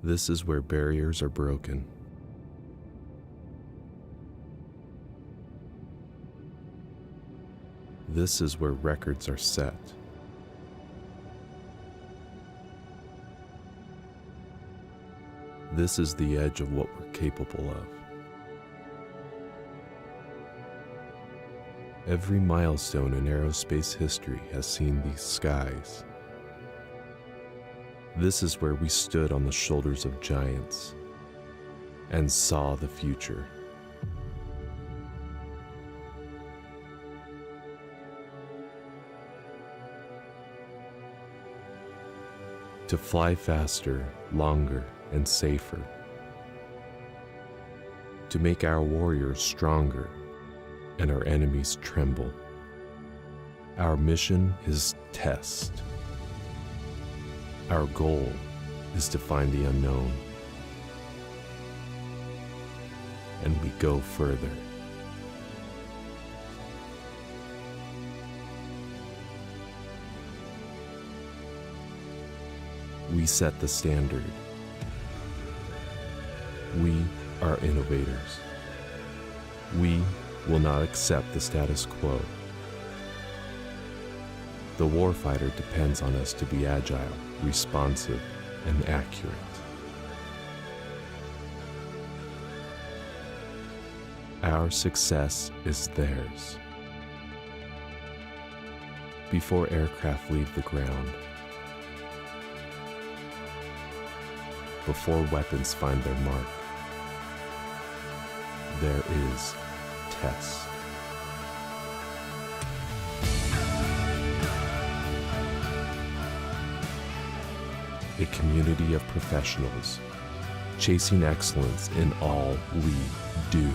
This is where barriers are broken. This is where records are set. This is the edge of what we're capable of. Every milestone in aerospace history has seen these skies. This is where we stood on the shoulders of giants and saw the future. To fly faster, longer, and safer. To make our warriors stronger and our enemies tremble. Our mission is test. Our goal is to find the unknown. And we go further. We set the standard. We are innovators. We will not accept the status quo. The warfighter depends on us to be agile, responsive, and accurate. Our success is theirs. Before aircraft leave the ground, before weapons find their mark, there is test. A community of professionals chasing excellence in all we do.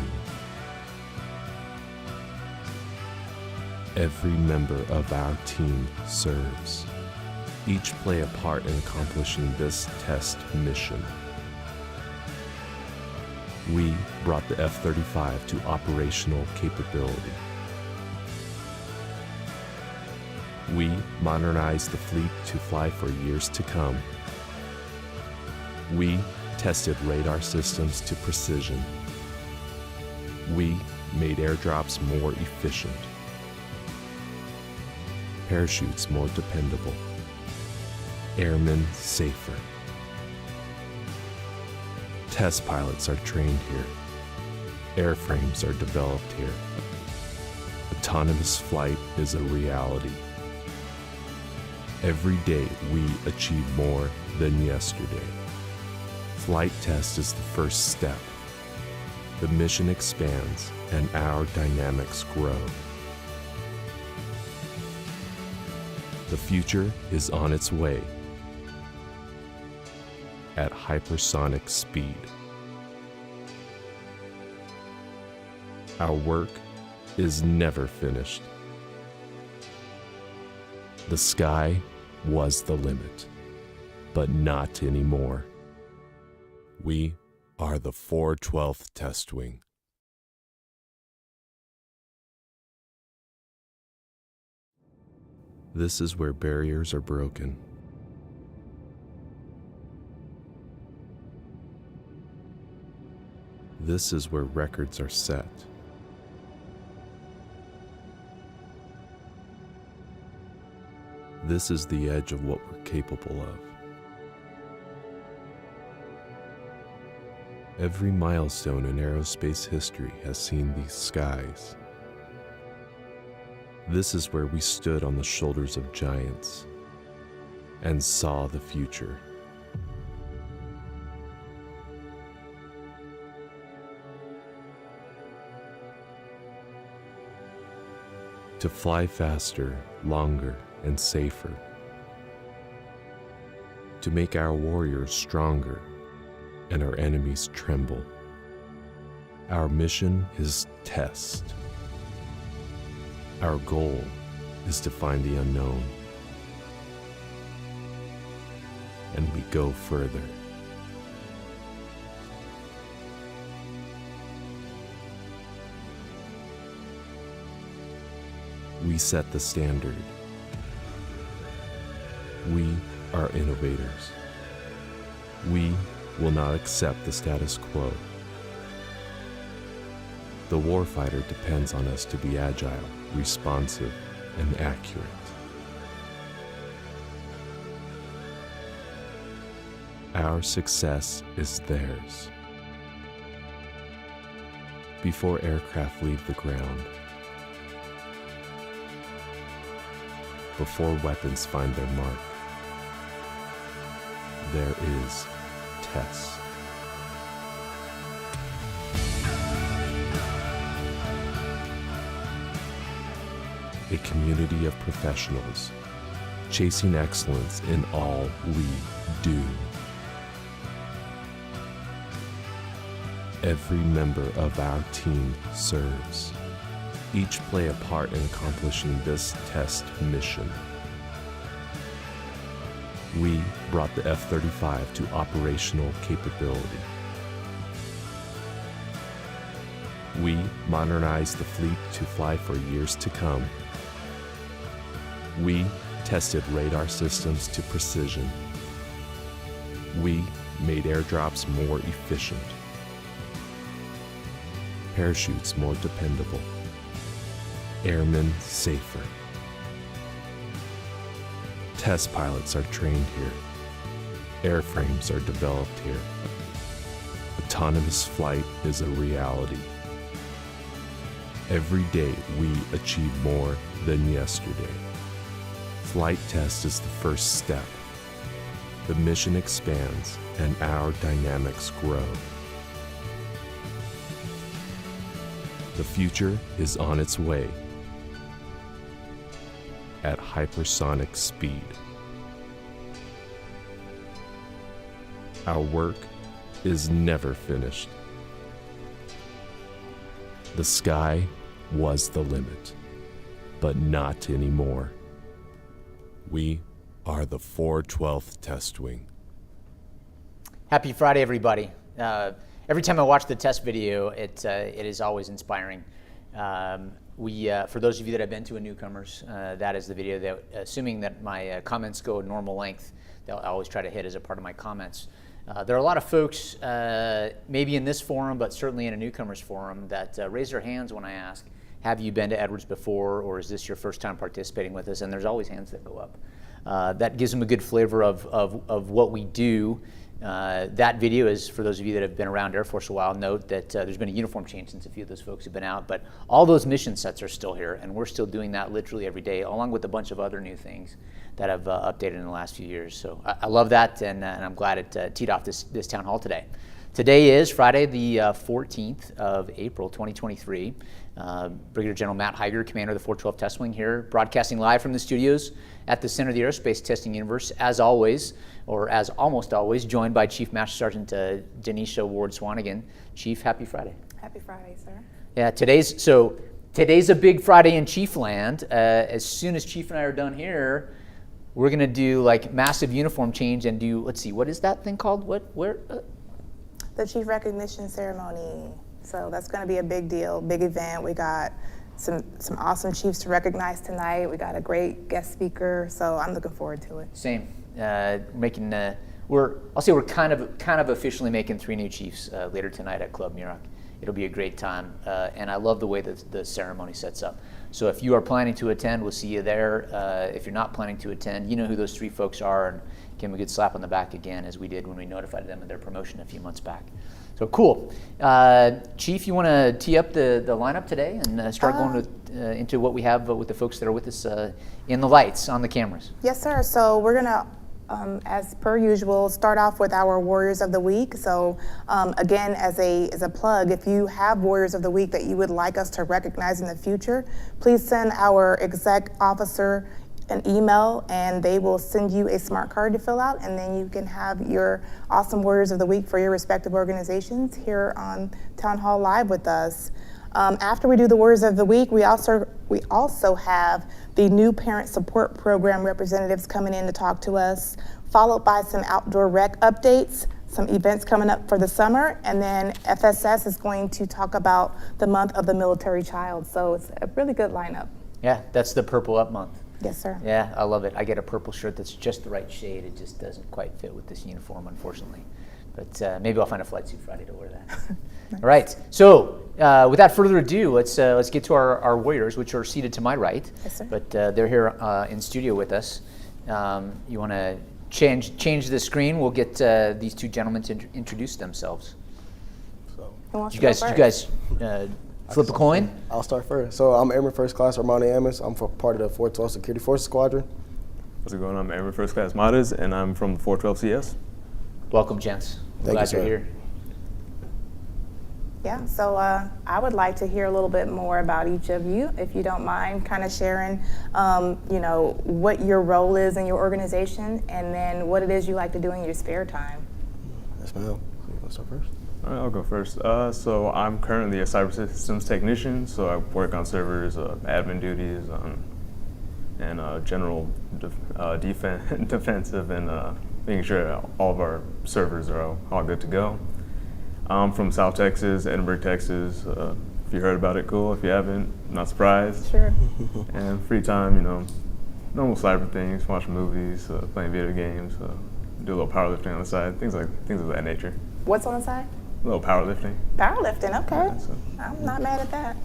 Every member of our team serves. Each play a part in accomplishing this test mission. We brought the F-35 to operational capability. We modernized the fleet to fly for years to come. We tested radar systems to precision. We made airdrops more efficient, parachutes more dependable, airmen safer. Test pilots are trained here. Airframes are developed here. Autonomous flight is a reality. Every day we achieve more than yesterday. Flight test is the first step. The mission expands and our dynamics grow. The future is on its way at hypersonic speed. Our work is never finished. The sky was the limit, but not anymore. We are the 412th Test Wing. This is where barriers are broken. This is where records are set. This is the edge of what we're capable of. Every milestone in aerospace history has seen these skies. This is where we stood on the shoulders of giants and saw the future. To fly faster, longer, and safer. To make our warriors stronger and our enemies tremble. Our mission is test. Our goal is to find the unknown. And we go further. We set the standard. We are innovators. We will not accept the status quo. The warfighter depends on us to be agile, responsive, and accurate. Our success is theirs. Before aircraft leave the ground, before weapons find their mark, there is TESS. A community of professionals chasing excellence in all we do. Every member of our team serves. Each play a part in accomplishing this test mission. We brought the F-35 to operational capability. We modernized the fleet to fly for years to come. We tested radar systems to precision. We made airdrops more efficient. Parachutes more dependable. Airmen safer. Test pilots are trained here. Airframes are developed here. Autonomous flight is a reality. Every day we achieve more than yesterday. Flight test is the first step. The mission expands and our dynamics grow. The future is on its way at hypersonic speed. Our work is never finished. The sky was the limit, but not anymore. We are the 412th Test Wing. Happy Friday, everybody. Every time I watch the test video, it is always inspiring. For those of you that have been to a newcomers, that is the video that, assuming that my comments go normal length, they'll always try to hit as a part of my comments. There are a lot of folks, maybe in this forum, but certainly in a newcomers forum, that raise their hands when I ask, have you been to Edwards before, or is this your first time participating with us? And there's always hands that go up. That gives them a good flavor of what we do. That video is, for those of you that have been around Air Force a while, note that there's been a uniform change since a few of those folks have been out, but all those mission sets are still here, and we're still doing that literally every day, along with a bunch of other new things that have updated in the last few years. So I love that, and I'm glad it teed off this town hall today. Today is Friday, the 14th of April, 2023. Brigadier General Matt Heiger, commander of the 412 Test Wing here, broadcasting live from the studios at the Center of the Aerospace Testing Universe, as always, or as almost always, joined by Chief Master Sergeant Denisha Ward-Swanigan. Chief, happy Friday. Happy Friday, sir. Yeah, today's a big Friday in Chief land. As soon as Chief and I are done here, we're gonna do like massive uniform change and do, let's see, what is that thing called? The Chief Recognition Ceremony. So that's going to be a big deal, big event. We got some awesome chiefs to recognize tonight. We got a great guest speaker, so I'm looking forward to it. Same. I'll say we're kind of officially making 3 new chiefs later tonight at Club Muroc. It'll be a great time, and I love the way that the ceremony sets up. So if you are planning to attend, we'll see you there. If you're not planning to attend, you know who those 3 folks are, and give them a good slap on the back again, as we did when we notified them of their promotion a few months back. So cool. Chief, you want to tee up the lineup today and start going into what we have with the folks that are with us in the lights, on the cameras? Yes, sir. So we're going to, as per usual, start off with our Warriors of the Week. So again, as a plug, if you have Warriors of the Week that you would like us to recognize in the future, please send our exec officer an email, and they will send you a smart card to fill out, and then you can have your awesome Warriors of the Week for your respective organizations here on Town Hall Live with us. After we do the Warriors of the Week, we also have the new Parent Support Program representatives coming in to talk to us, followed by some outdoor rec updates, some events coming up for the summer, and then FSS is going to talk about the month of the military child. So it's a really good lineup. Yeah, that's the Purple Up month. Yes, sir. Yeah, I love it. I get a purple shirt that's just the right shade. It just doesn't quite fit with this uniform, unfortunately. But maybe I'll find a flight suit Friday to wear that. All right. So without further ado, let's get to our warriors, which are seated to my right. Yes, sir. But they're here in studio with us. You want to change the screen? We'll get these two gentlemen to introduce themselves. Who wants You to go guys first? flip a coin? I'll start first. So I'm Airman First Class Armani Amos. I'm part of the 412 Security Forces Squadron. How's it going? I'm Airman First Class Matas, and I'm from the 412 CS. Welcome, gents. Thank Glad you, you're sir. here. Yeah, so I would like to hear a little bit more about each of you, if you don't mind kind of sharing, what your role is in your organization, and then what it is you like to do in your spare time. Yes, ma'am. You want to start first? All right, I'll go first. So I'm currently a cyber systems technician, so I work on servers, admin duties, and general defensive, and making sure all of our servers are all good to go. I'm from South Texas, Edinburgh, Texas. If you heard about it, cool. If you haven't, not surprised. Sure. And free time, normal cyber things, watching movies, playing video games, do a little powerlifting on the side, things of that nature. What's on the side? A little powerlifting. Powerlifting, okay. Yeah, so. I'm not mad at that.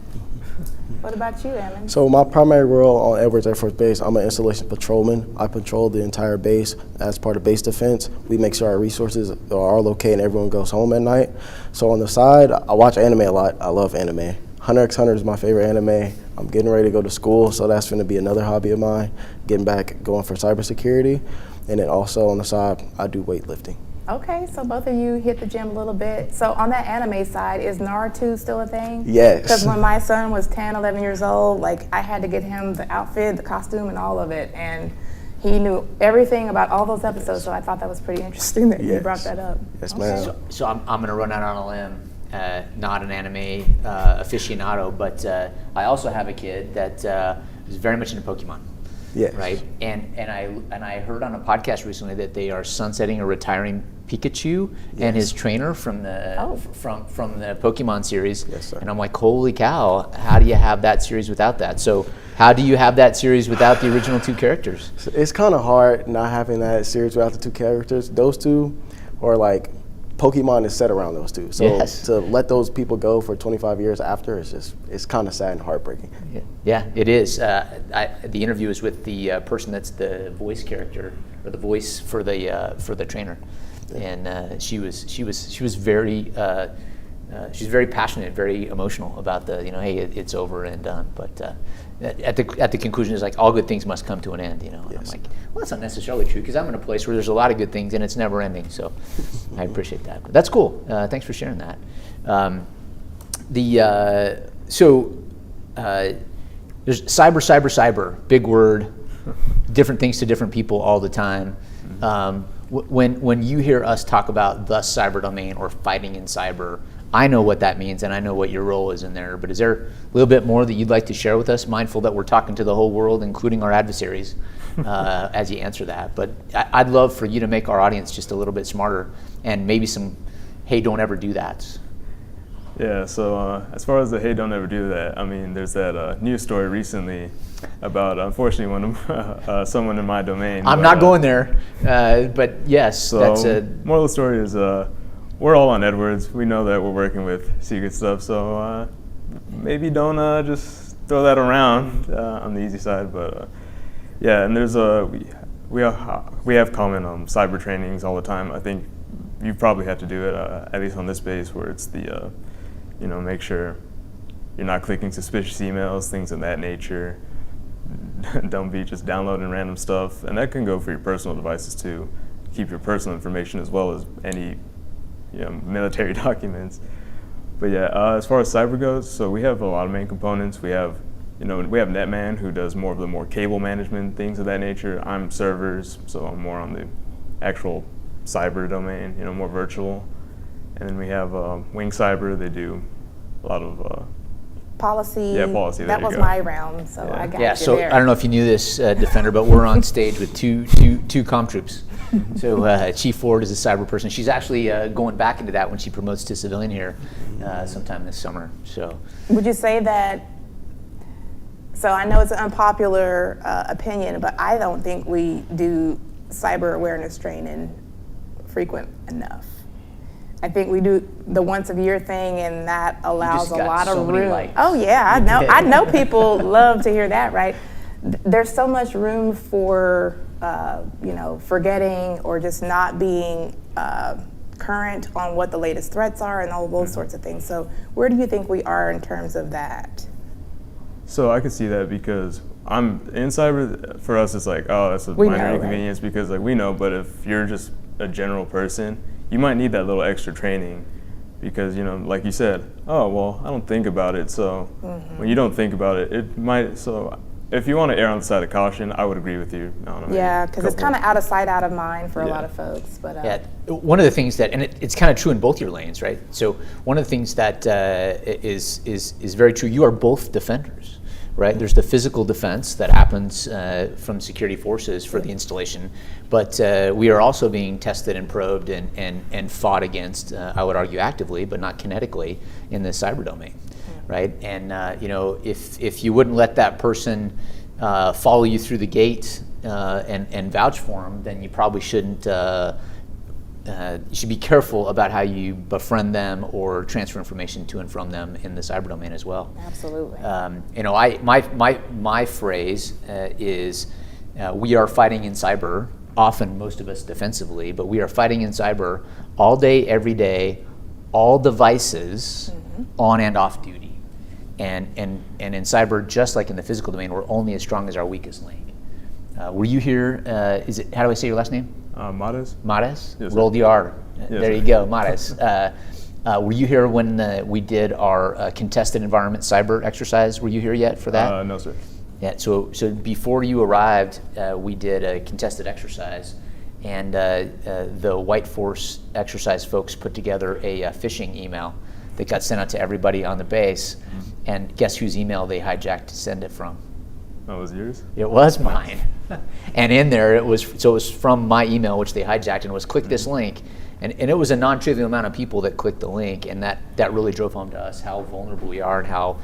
What about you, Airman? So my primary role on Edwards Air Force Base, I'm an installation patrolman. I patrol the entire base as part of base defense. We make sure our resources are located and everyone goes home at night. So on the side, I watch anime a lot. I love anime. Hunter x Hunter is my favorite anime. I'm getting ready to go to school, so that's going to be another hobby of mine, getting back, going for cybersecurity. And then also on the side, I do weightlifting. Okay, so both of you hit the gym a little bit. So on that anime side, is Naruto still a thing? Yes. Because when my son was 10, 11 years old, I had to get him the outfit, the costume, and all of it. And he knew everything about all those episodes, so I thought that was pretty interesting that you brought that up. Yes, Okay. ma'am. So I'm going to run out on a limb. Not an anime aficionado, but I also have a kid that is very much into Pokemon. Yes. Right, and I heard on a podcast recently that they are sunsetting or retiring Pikachu and his trainer from the from the Pokemon series. Yes, sir. And I'm like, holy cow! How do you have that series without that? So how do you have that series without the original two characters? So it's kind of hard not having that series without the two characters. Those two are like, Pokemon is set around those two. So Yes. to let those people go for 25 years after, it's kind of sad and heartbreaking. Yeah, it is. The interview is with the person that's the voice character or the voice for the trainer, and she was very she's very passionate, very emotional about the hey, it's over and done. But at the conclusion is like all good things must come to an end. And I'm like, well, that's not necessarily true because I'm in a place where there's a lot of good things and it's never ending. So I appreciate that. But that's cool. Thanks for sharing that. There's cyber, big word, different things to different people all the time. When you hear us talk about the cyber domain or fighting in cyber, I know what that means and I know what your role is in there, but is there a little bit more that you'd like to share with us, mindful that we're talking to the whole world, including our adversaries, as you answer that? But I'd love for you to make our audience just a little bit smarter and maybe some, hey, don't ever do that. Yeah, so as far as the hey, don't ever do that, I mean, there's that news story recently about, unfortunately, someone in my domain. I'm not going there, but yes, So, that's a... moral of the story is we're all on Edwards. We know that we're working with secret stuff, so maybe don't just throw that around on the easy side. But yeah, and there's we have common cyber trainings all the time. I think you probably have to do it, at least on this base, where it's the make sure you're not clicking suspicious emails, things of that nature. Don't be just downloading random stuff, and that can go for your personal devices too. Keep your personal information as well as any military documents. But yeah, as far as cyber goes, so we have a lot of main components. We have Netman, who does more of the more cable management, things of that nature. I'm servers, so I'm more on the actual cyber domain, more virtual. And then we have Wing Cyber. They do a lot of Policy. Yeah, policy. That there was you go. my realm, so I got Yeah, you so there. I don't know if you knew this, Defender, but we're on stage with two comm troops. So Chief Ford is a cyber person. She's actually going back into that when she promotes to civilian here sometime this summer. So Would you say that, so I know it's an unpopular opinion, but I don't think we do cyber awareness training frequent enough. I think we do the once a year thing, and that allows a got lot so of many room. likes. Oh yeah, I know. I know people love to hear that, right? There's so much room for forgetting or just not being current on what the latest threats are and all those sorts of things. So where do you think we are in terms of that? So I can see that because I'm in cyber. For us, it's like, oh, that's a We minor know, inconvenience because like we know. But if you're just a general person, you might need that little extra training because like you said, oh well, I don't think about it. So when you don't think about it, it might. So if you want to err on the side of caution, I would agree with you. I don't know, Yeah, because it's kind of out of sight, out of mind for a lot of folks. But Yeah, one of the things that, and it's kind of true in both your lanes, right? So one of the things that is very true. You are both defenders, right? There's the physical defense that happens from security forces for the installation, but we are also being tested and probed and fought against. I would argue actively, but not kinetically, in the cyber domain. Right, and if you wouldn't let that person follow you through the gate and vouch for them, then you probably shouldn't. You should be careful about how you befriend them or transfer information to and from them in the cyber domain as well. Absolutely. My phrase is we are fighting in cyber. Often, most of us defensively, but we are fighting in cyber all day, every day, all devices on and off duty. And in cyber, just like in the physical domain, we're only as strong as our weakest link. Were you here? How do I say your last name? Mares. Mares? Yes, Roll the R. Yes, there sir. you go, Mares. Were you here when we did our contested environment cyber exercise? Were you here yet for that? No, sir. Yeah. So before you arrived, we did a contested exercise, and the White Force exercise folks put together a phishing email that got sent out to everybody on the base. And guess whose email they hijacked to send it from? That was yours? It was mine. And in there, it was from my email, which they hijacked, and it was click this link. And it was a non-trivial amount of people that clicked the link, and that really drove home to us how vulnerable we are and how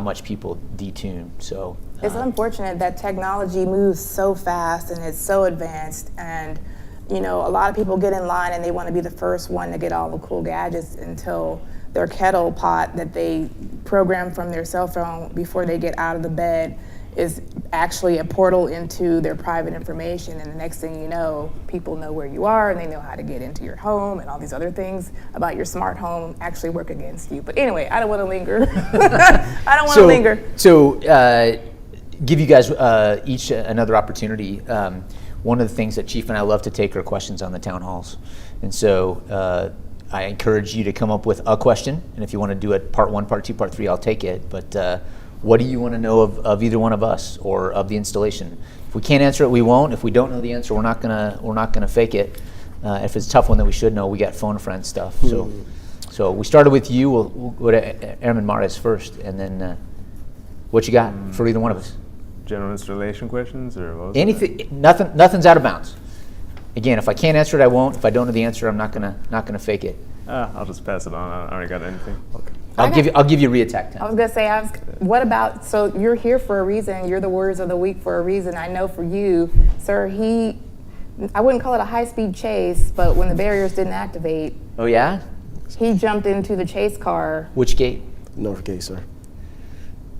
much people detune. So it's unfortunate that technology moves so fast and it's so advanced, and a lot of people get in line and they want to be the first one to get all the cool gadgets until their kettle pot that they program from their cell phone before they get out of the bed is actually a portal into their private information, and the next thing you know, people know where you are and they know how to get into your home, and all these other things about your smart home actually work against you. But anyway, I don't want to linger. I don't want to linger. So give you guys each another opportunity. One of the things that Chief and I love to take are questions on the town halls, and so I encourage you to come up with a question, and if you want to do it part 1, part 2, part 3, I'll take it. But what do you want to know of either one of us or of the installation? If we can't answer it, we won't. If we don't know the answer, we're not gonna fake it. If it's a tough one that we should know, we got phone a friend stuff. So we started with you. We'll go to Airman Mares first, and then what you got for either one of us? General installation questions or what was Anything? Nothing's out of bounds. Again, if I can't answer it, I won't. If I don't know the answer, I'm not gonna fake it. I'll just pass it on. I already got anything. Okay. I'll give you re-attack time. I was gonna say, what about? So you're here for a reason. You're the Warriors of the Week for a reason. I know for you, sir. I wouldn't call it a high-speed chase, but when the barriers didn't activate, Oh yeah? he jumped into the chase car. Which gate? North Gate, sir.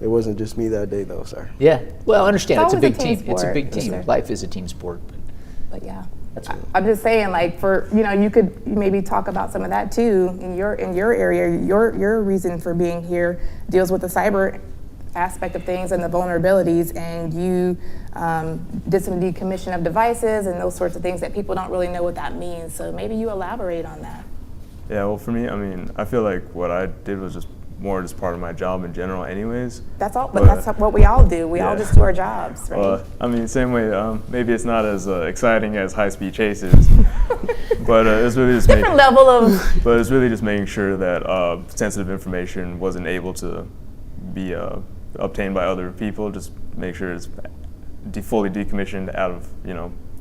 It wasn't just me that day, though, sir. Yeah. Well, understand It's it's a always big a team team. It's a sport. big team. Yes, sir. Life is a team sport. But yeah, I'm just saying, like, for you could maybe talk about some of that too in your area. Your reason for being here deals with the cyber aspect of things and the vulnerabilities, and you did some decommission of devices and those sorts of things that people don't really know what that means. So maybe you elaborate on that. Yeah, well, for me, I mean, I feel like what I did was just part of my job in general anyways. That's all, but that's what we all do. We all Yeah. just do our jobs, right? Well, I mean, same way, maybe it's not as exciting as high-speed chases, but it's really just Different level of. But it's really just making sure that sensitive information wasn't able to be obtained by other people. Just make sure it's fully decommissioned, out of,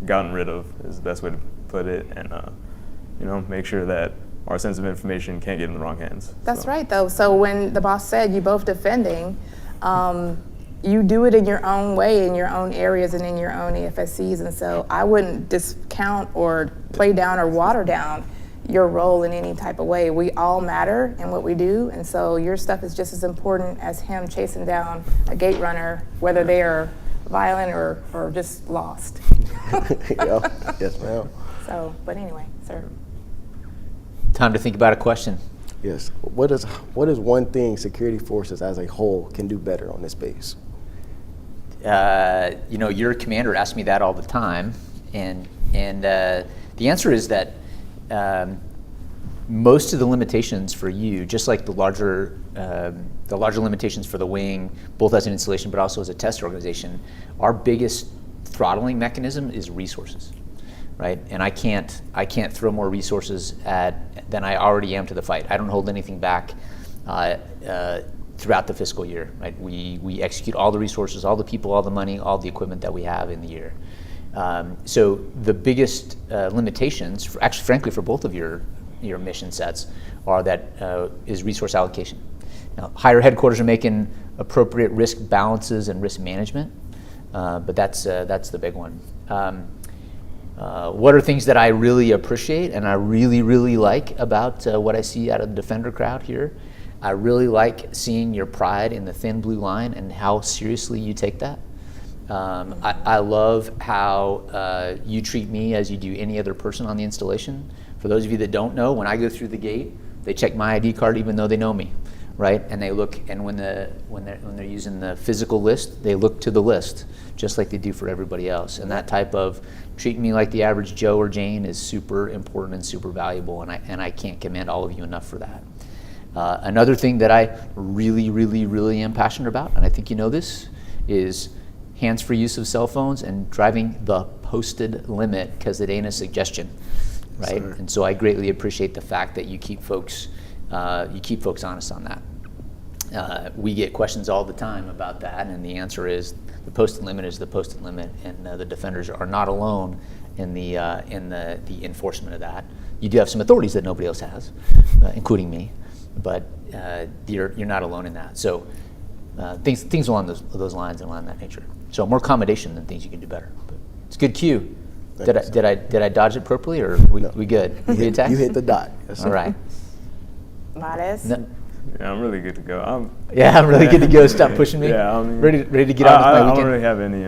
gotten rid of is the best way to put it, and make sure that our sensitive information can't get in the wrong hands. That's right, though. So when the boss said you both defending, you do it in your own way, in your own areas and in your own EFSCs, and so I wouldn't discount or play down or water down your role in any type of way. We all matter in what we do, and so your stuff is just as important as him chasing down a gate runner, whether they are violent or just lost. Yeah. Yes, ma'am. So, but anyway, sir. Time to think about a question. Yes. What is one thing security forces as a whole can do better on this base? Your commander asks me that all the time, and the answer is that most of the limitations for you, just like the larger limitations for the wing, both as an installation but also as a test organization, our biggest throttling mechanism is resources, right? And I can't throw more resources than I already am to the fight. I don't hold anything back throughout the fiscal year, right? We execute all the resources, all the people, all the money, all the equipment that we have in the year. So the biggest limitations, frankly, for both of your mission sets, is resource allocation. Now, higher headquarters are making appropriate risk balances and risk management, but that's the big one. What are things that I really appreciate and I really, really like about what I see out of the Defender crowd here? I really like seeing your pride in the thin blue line and how seriously you take that. I love how you treat me as you do any other person on the installation. For those of you that don't know, when I go through the gate, they check my ID card even though they know me, right? And they look, and when they're using the physical list, they look to the list, just like they do for everybody else. And that type of treating me like the average Joe or Jane is super important and super valuable, and I can't commend all of you enough for that. Another thing that I really, really, really am passionate about, and I think you know this, is hands-free use of cell phones and driving the posted limit because it ain't a suggestion, right? Sure. And so I greatly appreciate the fact that you keep folks honest on that. We get questions all the time about that, and the answer is the posted limit is the posted limit, and the Defenders are not alone in the enforcement of that. You do have some authorities that nobody else has, including me, but you're not alone in that. So things along those lines and along that nature. So more accommodation than things you can do better. But it's a good cue. Did I dodge it appropriately, or we good? You hit the dot. Yes, sir. All right. Modest. No. Yeah, I'm really good to go. I'm really good to go. Stop pushing me. Yeah, I mean, ready to get out with my weekend. I don't really have any.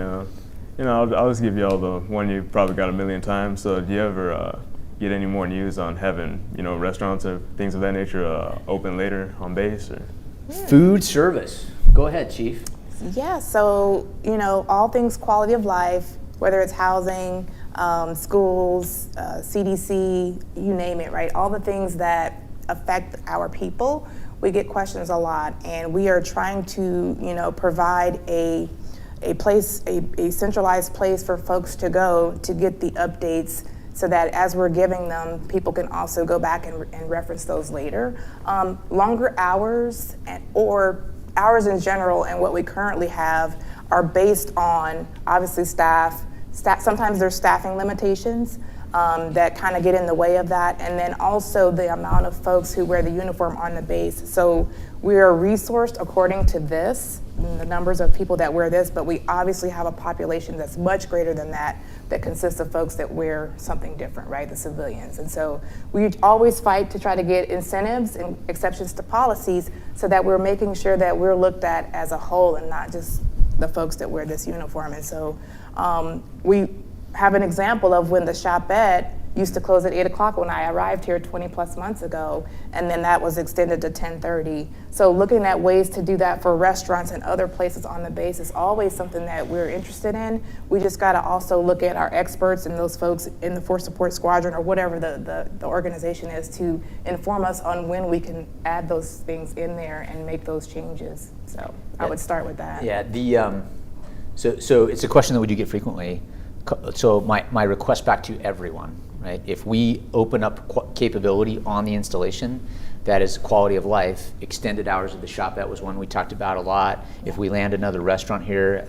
I'll just give you all the one you probably got a million times. So do you ever get any more news on having restaurants or things of that nature open later on base? Or? Food service. Go ahead, Chief. Yeah, so, all things quality of life, whether it's housing, schools, CDC, you name it, right? All the things that affect our people, we get questions a lot, and we are trying to, provide a centralized place for folks to go to get the updates, so that as we're giving them, people can also go back and reference those later. Longer hours or hours in general and what we currently have are based on, obviously, staff. Sometimes there's staffing limitations that kind of get in the way of that, and then also the amount of folks who wear the uniform on the base. So we are resourced according to this, the numbers of people that wear this, but we obviously have a population that's much greater than that consists of folks that wear something different, right, the civilians. And so we always fight to try to get incentives and exceptions to policies so that we're making sure that we're looked at as a whole and not just the folks that wear this uniform. And so we have an example of when the shopette used to close at 8 o'clock when I arrived here 20 plus months ago, and then that was extended to 10:30. So looking at ways to do that for restaurants and other places on the base is always something that we're interested in. We just gotta also look at our experts and those folks in the Force Support Squadron or whatever the organization is to inform us on when we can add those things in there and make those changes. So I would start with that. Yeah, so it's a question that we do get frequently. So my request back to everyone, right? If we open up capability on the installation, that is quality of life. Extended hours of the shopette was one we talked about a lot. If we land another restaurant here,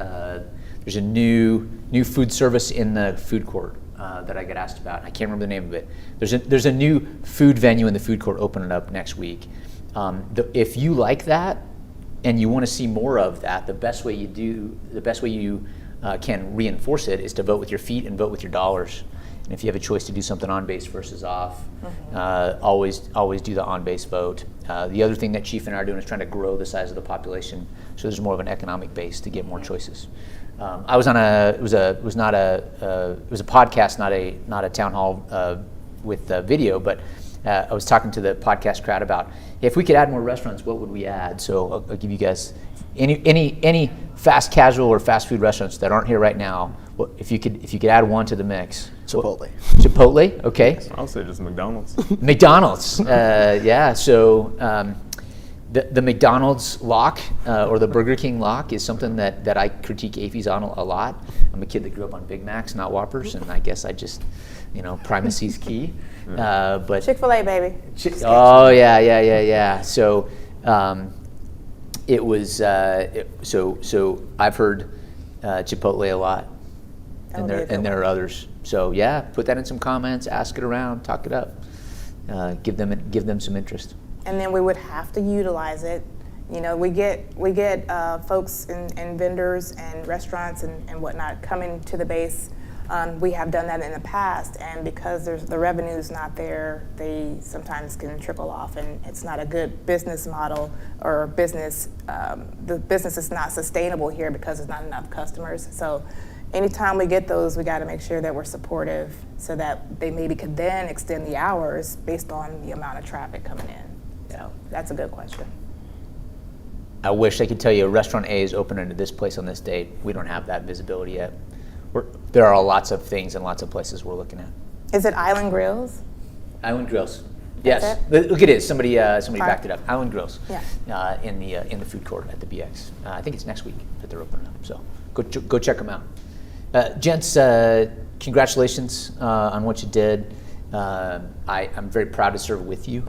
there's a new food service in the food court that I get asked about. I can't remember the name of it. There's a new food venue in the food court opening up next week. If you like that and you want to see more of that, the best way you can reinforce it is to vote with your feet and vote with your dollars. And if you have a choice to do something on base versus off, always do the on base vote. The other thing that Chief and I are doing is trying to grow the size of the population, so there's more of an economic base to get more choices. I was on it was a podcast, not a town hall with video, but I was talking to the podcast crowd about if we could add more restaurants, what would we add? So I'll give you guys any fast casual or fast food restaurants that aren't here right now. If you could add one to the mix. Chipotle. Chipotle, okay. I'll say just McDonald's. McDonald's, yeah. So the McDonald's lock or the Burger King lock is something that I critique AFES on a lot. I'm a kid that grew up on Big Macs, not Whoppers, and I guess I just, primacy's key. But Chick-fil-A, baby. Oh yeah. So it was so I've heard Chipotle a lot, and there are others. So yeah, put that in some comments, ask it around, talk it up, give them some interest. And then we would have to utilize it. We get folks and vendors and restaurants and whatnot coming to the base. We have done that in the past, and because the revenue's not there, they sometimes can trickle off, and it's not a good business model or business. The business is not sustainable here because there's not enough customers. So anytime we get those, we got to make sure that we're supportive so that they maybe could then extend the hours based on the amount of traffic coming in. So that's a good question. I wish I could tell you Restaurant A is opening at this place on this date. We don't have that visibility yet. There are lots of things and lots of places we're looking at. Is it Island Grills? Island Grills. That's Yes. it? Look, it is. Somebody backed it up. Island Grills. Yeah. In the food court at the BX. I think it's next week that they're opening up. So go check them out. Gents, congratulations on what you did. I'm very proud to serve with you.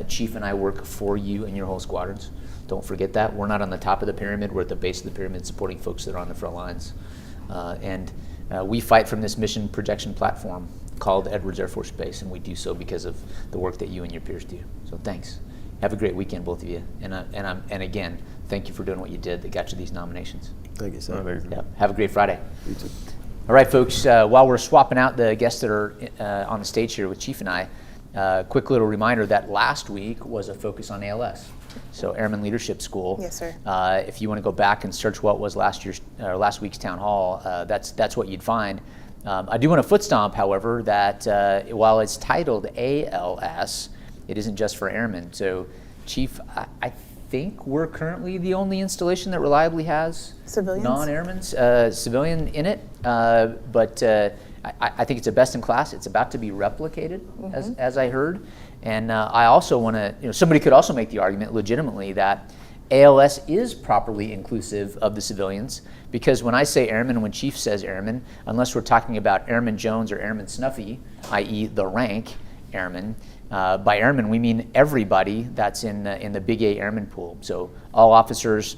Chief and I work for you and your whole squadrons. Don't forget that. We're not on the top of the pyramid. We're at the base of the pyramid supporting folks that are on the front lines. And we fight from this mission projection platform called Edwards Air Force Base, and we do so because of the work that you and your peers do. So thanks. Have a great weekend, both of you. And again, thank you for doing what you did that got you these nominations. Thank you, sir. Yeah. Have a great Friday. You too. All right, folks, while we're swapping out the guests that are on the stage here with Chief and I, quick little reminder that last week was a focus on ALS. So Airman Leadership School. Yes, sir. If you want to go back and search what was last week's town hall, that's what you'd find. I do want to foot stomp, however, that while it's titled ALS, it isn't just for airmen. So, Chief, I think we're currently the only installation that reliably has Civilians? non-airmen, civilian in it. But I think it's a best in class. It's about to be replicated, as I heard. And I also want to, somebody could also make the argument legitimately that ALS is properly inclusive of the civilians, because when I say airman, when Chief says airman, unless we're talking about Airman Jones or Airman Snuffy, i.e. the rank airman, by airman we mean everybody that's in the Big A airman pool. So all officers,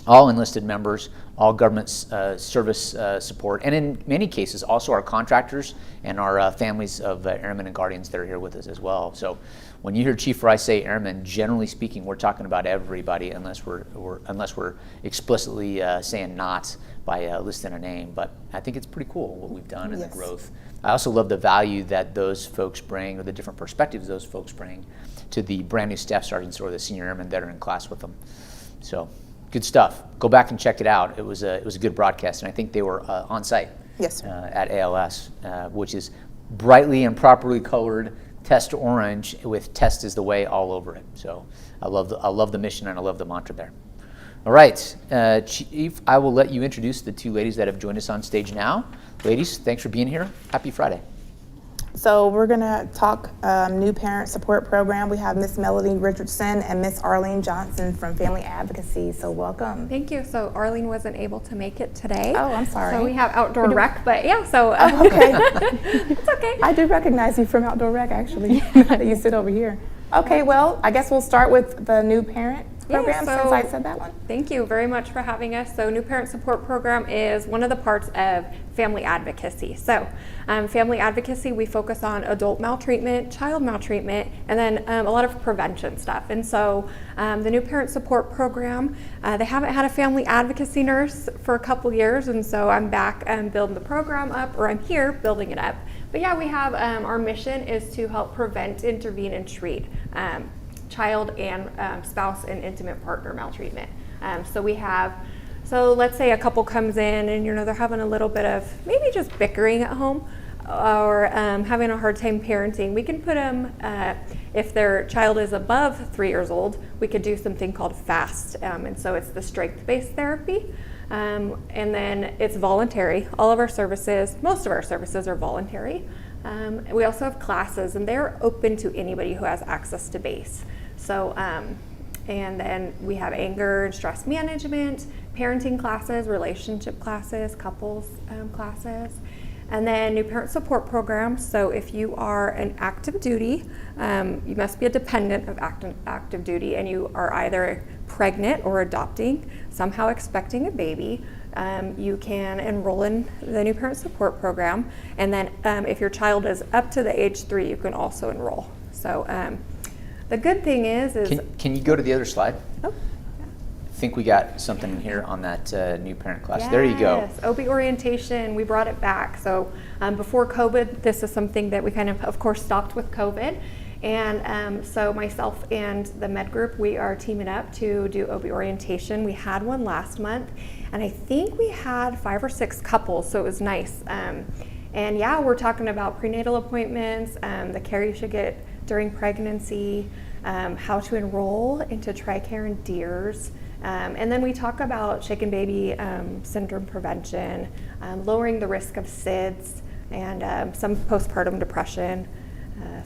all enlisted members, all government service support, and in many cases also our contractors and our families of airmen and guardians that are here with us as well. So when you hear Chief Rice say airmen, generally speaking, we're talking about everybody, unless we're explicitly saying not by listing a name. But I think it's pretty cool what we've done and the growth. I also love the value that those folks bring, or the different perspectives those folks bring, to the brand new staff sergeants or the senior airmen that are in class with them. So. Good stuff. Go back and check it out. It was a good broadcast, and I think they were on site. Yes, sir. At ALS, which is brightly and properly colored test orange with "test is the way" all over it. So I love the mission, and I love the mantra there. All right, Chief, I will let you introduce the two ladies that have joined us on stage now. Ladies, thanks for being here. Happy Friday. So we're going to talk new parent support program. We have Miss Melody Richardson and Miss Arlene Johnson from Family Advocacy. So welcome. Thank you. So Arlene wasn't able to make it today. Oh, I'm sorry. So we have outdoor rec, but yeah, so okay. It's okay. I do recognize you from outdoor rec, actually. That you sit over here. Okay, well, I guess we'll start with the new parent program, since I said that one. Thank you very much for having us. So New Parent Support Program is one of the parts of Family Advocacy. So Family Advocacy, we focus on adult maltreatment, child maltreatment, and then a lot of prevention stuff. And so the New Parent Support Program, they haven't had a family advocacy nurse for a couple years, and so I'm back building the program up, or I'm here building it up. But yeah, we have our mission is to help prevent, intervene, and treat child and spouse and intimate partner maltreatment. So let's say a couple comes in and they're having a little bit of maybe just bickering at home or having a hard time parenting. We can put them, if their child is above 3 years old, we could do something called FAST, and so it's the strength-based therapy. And then it's voluntary. All of our services, most of our services are voluntary. We also have classes, and they're open to anybody who has access to BASE. So, and then we have anger and stress management, parenting classes, relationship classes, couples classes, and then new parent support programs. So if you are an active duty, you must be a dependent of active duty, and you are either pregnant or adopting, somehow expecting a baby, you can enroll in the new parent support program. And then if your child is up to the age 3, you can also enroll. So the good thing is can you go to the other slide? Oh. I think we got something in here on that new parent class. Yes. There you go. Yes, OB orientation, we brought it back. So before COVID, this is something that we kind of course, stopped with COVID. And so myself and the med group, we are teaming up to do OB orientation. We had one last month, and I think we had 5 or 6 couples, so it was nice. And yeah, we're talking about prenatal appointments, the care you should get during pregnancy, how to enroll into TRICARE and DEERS. And then we talk about shaken baby syndrome prevention, lowering the risk of SIDS, and some postpartum depression.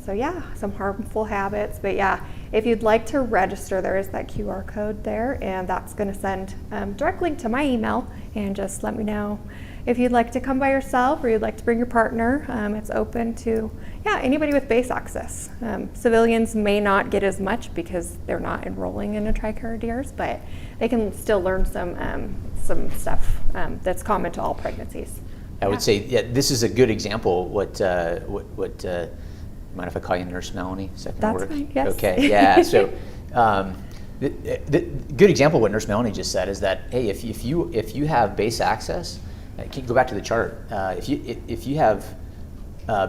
So yeah, some harmful habits. But yeah, if you'd like to register, there is that QR code there, and that's going to send direct link to my email, and just let me know if you'd like to come by yourself or you'd like to bring your partner. It's open to anybody with BASE access. Civilians may not get as much because they're not enrolling in a TRICARE or DEERS, but they can still learn some stuff that's common to all pregnancies. I would say, this is a good example. What mind if I call you Nurse Melanie? Second That's word? fine, yes. Okay, yeah. So the good example of what Nurse Melanie just said is that, hey, if you have BASE access, go back to the chart. If you have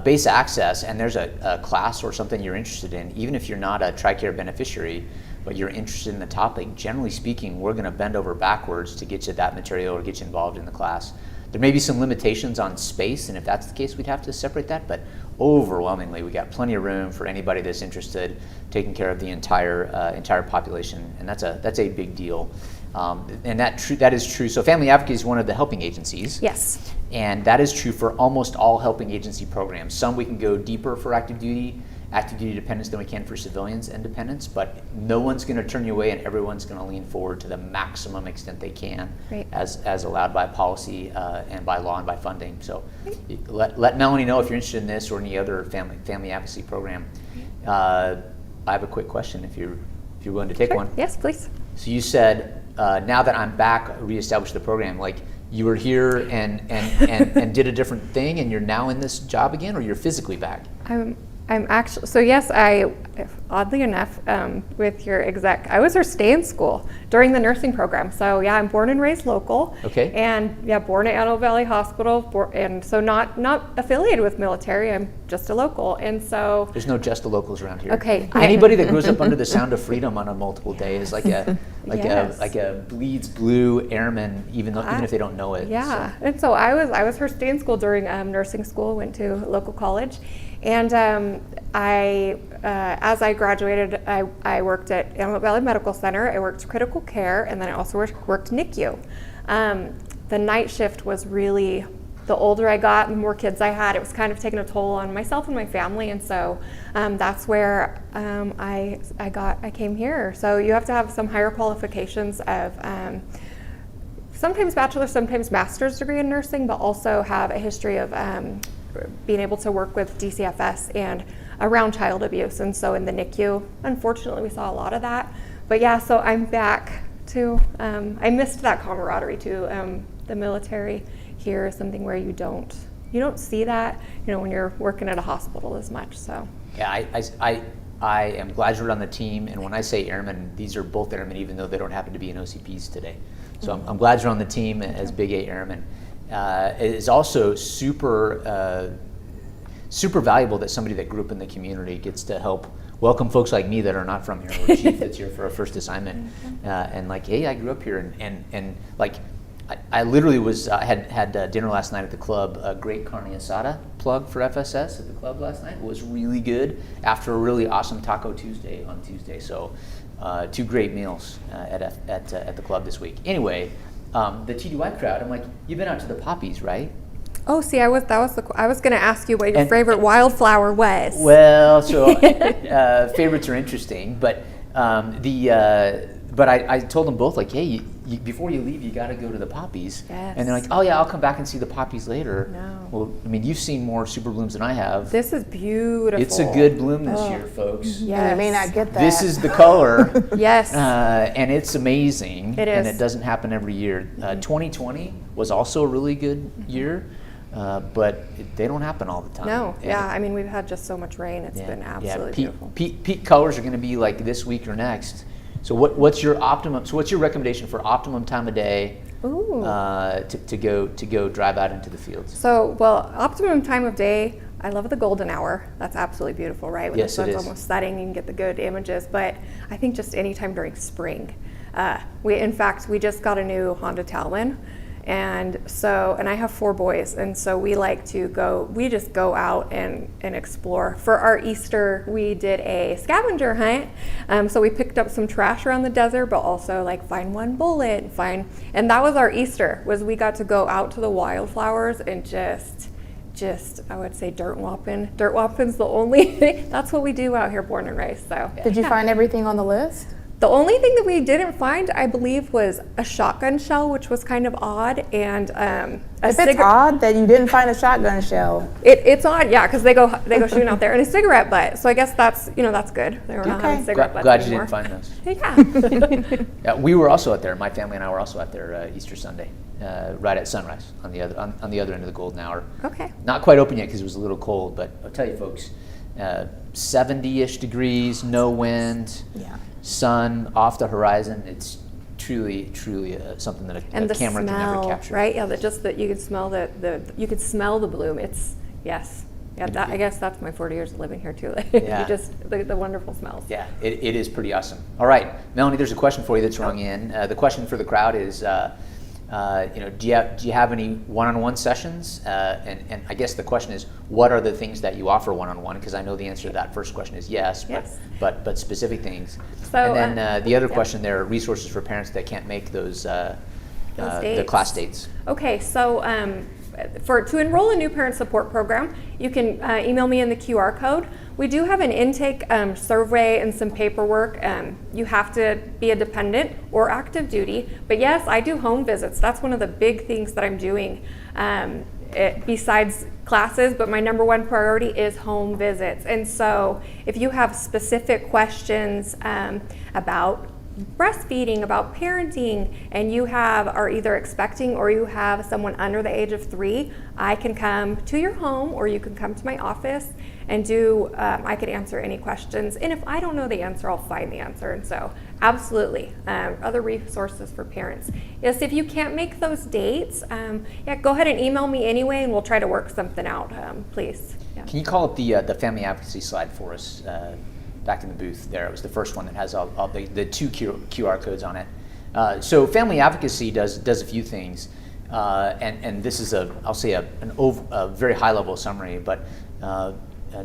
BASE access and there's a class or something you're interested in, even if you're not a TRICARE beneficiary, but you're interested in the topic, generally speaking, we're going to bend over backwards to get you that material or get you involved in the class. There may be some limitations on space, and if that's the case, we'd have to separate that, but overwhelmingly, we got plenty of room for anybody that's interested, taking care of the entire population, and that's a big deal. And that is true. So Family Advocacy is one of the helping agencies. Yes. And that is true for almost all helping agency programs. Some we can go deeper for active duty dependents than we can for civilians and dependents, but no one's going to turn you away, and everyone's going to lean forward to the maximum extent they can, right, as allowed by policy and by law and by funding. So let Melanie know if you're interested in this or any other family advocacy program. I have a quick question if you're willing to take one. Yes, please. So you said, now that I'm back, reestablish the program, like you were here and did a different thing, and you're now in this job again, or you're physically back? I'm actually, so yes, oddly enough, with your exec, I was her stay-in school during the nursing program. So yeah, I'm born and raised local. Okay. And yeah, born at Antelope Valley Hospital, and so not affiliated with military. I'm just a local, and so there's no just the locals around here. Okay. Anybody that grows up under the sound of freedom on a multiple day is like a bleeds blue airman, even if they don't know it. Yeah. So. And so I was her stay-in school during nursing school. Went to local college. And as I graduated, I worked at Antelope Valley Medical Center. I worked critical care, and then I also worked NICU. The night shift was really, the older I got, the more kids I had, it was kind of taking a toll on myself and my family, and so that's where I came here. So you have to have some higher qualifications of sometimes bachelor's, sometimes master's degree in nursing, but also have a history of being able to work with DCFS and around child abuse. And so in the NICU, unfortunately, we saw a lot of that. But yeah, so I'm back to, I missed that camaraderie too. The military here is something where you don't see that, when you're working at a hospital as much, so. Yeah, I am glad you're on the team, and when I say airmen, these are both airmen, even though they don't happen to be in OCPs today. So I'm glad you're on the team as Big A airmen. It is also super super valuable that somebody that grew up in the community gets to help welcome folks like me that are not from here, or Chief that's here for a first assignment, and like, hey, I grew up here, and like, I literally was had dinner last night at the club. A great carne asada plug for FSS at the club last night. It was really good after a really awesome Taco Tuesday on Tuesday. So 2 great meals at the club this week. Anyway, the TDY crowd. I'm like, you've been out to the poppies, right? Oh, see, I was going to ask you what your favorite wildflower was. Well, so favorites are interesting, but I told them both, like, hey, before you leave, you got to go to the poppies. Yes. And they're like, oh yeah, I'll come back and see the poppies later. No. Well, I mean, you've seen more super blooms than I have. This is beautiful. It's a good bloom this year, folks. Yes. And I may not get that. This is the color. Yes. And it's amazing. It is. And it doesn't happen every year. 2020 was also a really good year, but they don't happen all the time. No. And Yeah. I mean, we've had just so much rain. It's been absolutely beautiful. Peak colors are going to be like this week or next. So what's your optimum? So what's your recommendation for optimum time of day to go drive out into the fields? So, well, optimum time of day, I love the golden hour. That's absolutely beautiful, right? When Yes, the it sun's is. almost setting, you can get the good images. But I think just any time during spring. In fact, we just got a new Honda Talman. And I have 4 boys, and so we just go out and explore. For our Easter, we did a scavenger hunt. So we picked up some trash around the desert, but also like find one bullet, and that was our Easter, was we got to go out to the wildflowers and just I would say dirt whopping. Dirt whopping's the only thing. That's what we do out here, born and raised. So Did you find everything on the list? the only thing that we didn't find, I believe, was a shotgun shell, which was kind of odd, and If it's odd that you didn't find a shotgun shell. It's odd, yeah, because they go shooting out there, and a cigarette butt. So I guess that's good. They were not having cigarette butts Glad anymore. you didn't find those. Yeah. Yeah, we were also out there. My family and I were also out there Easter Sunday, right at sunrise on the other end of the golden hour. Okay. Not quite open yet because it was a little cold, but I'll tell you, folks, 70-ish degrees, no wind, Yeah. sun off the horizon. It's truly something that a camera can never capture. Right? Yeah, that you could smell you could smell the bloom. It's yes. Yeah, I guess that's my 40 years of living here too. Yeah. The wonderful smells. Yeah, it is pretty awesome. All right, Melanie, there's a question for you that's rung in. The question for the crowd is, do you have any one-on-one sessions? And I guess the question is, what are the things that you offer one-on-one? Because I know the answer to that first question is yes. But specific things. So, and then the other question there, resources for parents that can't make those the class dates. Okay, so to enroll in New Parent Support Program, you can email me in the QR code. We do have an intake survey and some paperwork. You have to be a dependent or active duty. But yes, I do home visits. That's one of the big things that I'm doing besides classes, but my number one priority is home visits. And so if you have specific questions about breastfeeding, about parenting, and you are either expecting or you have someone under the age of 3, I can come to your home or you can come to my office and I could answer any questions. And if I don't know the answer, I'll find the answer. And so absolutely, other resources for parents. Yes, if you can't make those dates, go ahead and email me anyway and we'll try to work something out, please. Yeah. Can you call up the family advocacy slide for us? Back in the booth there. It was the first one that has all the 2 QR codes on it. So family advocacy does a few things, and this is I'll say a very high level summary, but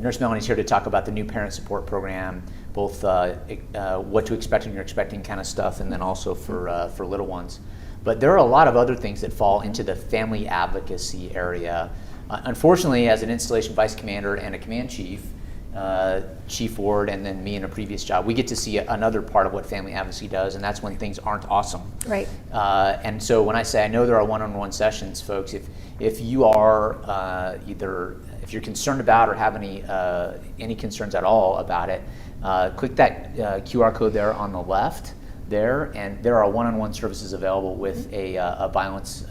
Nurse Melanie's here to talk about the new parent support program, both what to expect when you're expecting kind of stuff, and then also for little ones. But there are a lot of other things that fall into the family advocacy area. Unfortunately, as an installation vice commander and a command chief, Chief Ward and then me in a previous job, we get to see another part of what family advocacy does, and that's when things aren't awesome. Right. And so when I say I know there are one-on-one sessions, folks, if you are if you're concerned about or have any concerns at all about it, click that QR code there on the left there, and there are one-on-one services available with a violence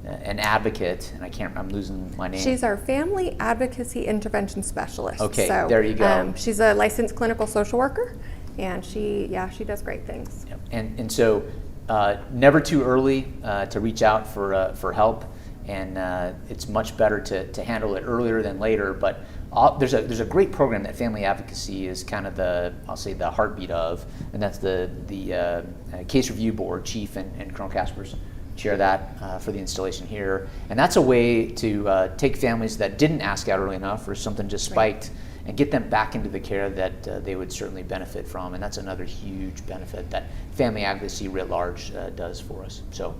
an advocate, and I'm losing my name. She's our family advocacy intervention specialist. Okay, so, there you go. She's a licensed clinical social worker, and she does great things. Yep. And so never too early to reach out for help, and it's much better to handle it earlier than later. But there's a great program that Family Advocacy is kind of I'll say the heartbeat of, and that's the Case Review Board. Chief and Colonel Kaspers chair that for the installation here, and that's a way to take families that didn't ask out early enough or something just spiked, and get them back into the care that they would certainly benefit from. And that's another huge benefit that Family Advocacy writ large does for us. So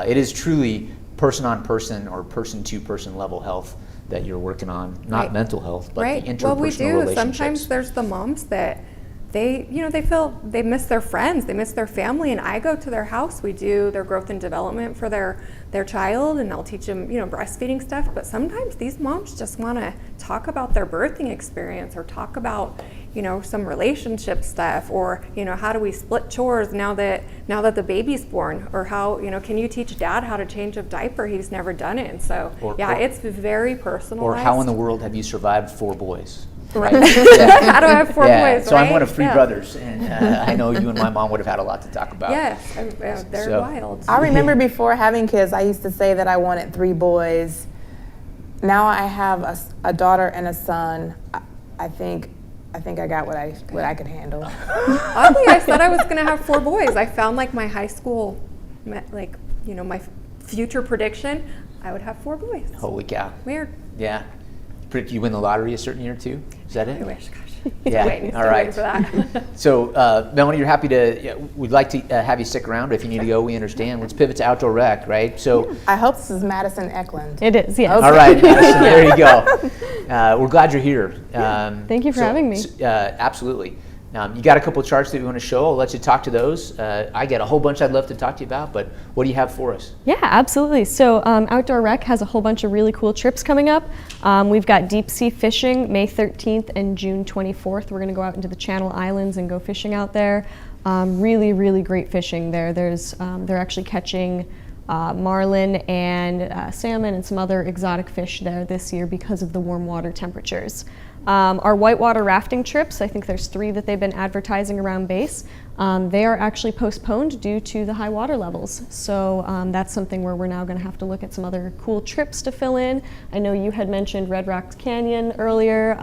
it is truly person-on-person or person-to-person level health that you're working on, not mental health, but the interpersonal Well, we do. relationships. Sometimes there's the moms that they feel they miss their friends, they miss their family, and I go to their house. We do their growth and development for their child, and I'll teach them, breastfeeding stuff. But sometimes these moms just want to talk about their birthing experience, or talk about, some relationship stuff, or how do we split chores now that the baby's born, or how can you teach dad how to change a diaper? He's never done it, and so it's very personalized. Or how in the world have you survived 4 boys? Right. How do I have 4 boys? So I'm one of 3 brothers, and I know you and my mom would have had a lot to talk about. Yes, they're wild. I remember before having kids, I used to say that I wanted 3 boys. Now I have a daughter and a son. I think I got what I could handle. Oddly, I said I was going to have 4 boys. I found my high school, my future prediction, I would have 4 boys. Holy cow. Weird. Yeah. Predict you win the lottery a certain year too? Is that it? I wish, gosh. Yeah. All right. For that. So, Melanie, you're happy to. We'd like to have you stick around. If you need to go, we understand. Let's pivot to outdoor rec, right? So. I hope this is Madison Eklund. It is, yes. Okay. All right, Madison, there you go. We're glad you're here. Thank you for having me. Absolutely. You got a couple of charts that we want to show. I'll let you talk to those. I got a whole bunch I'd love to talk to you about, but what do you have for us? Yeah, absolutely. So Outdoor Rec has a whole bunch of really cool trips coming up. We've got deep sea fishing May 13th and June 24th. We're going to go out into the Channel Islands and go fishing out there. Really, really great fishing there. They're actually catching marlin and salmon and some other exotic fish there this year because of the warm water temperatures. Our whitewater rafting trips, I think there's 3 that they've been advertising around base. They are actually postponed due to the high water levels. So that's something where we're now going to have to look at some other cool trips to fill in. I know you had mentioned Red Rocks Canyon earlier.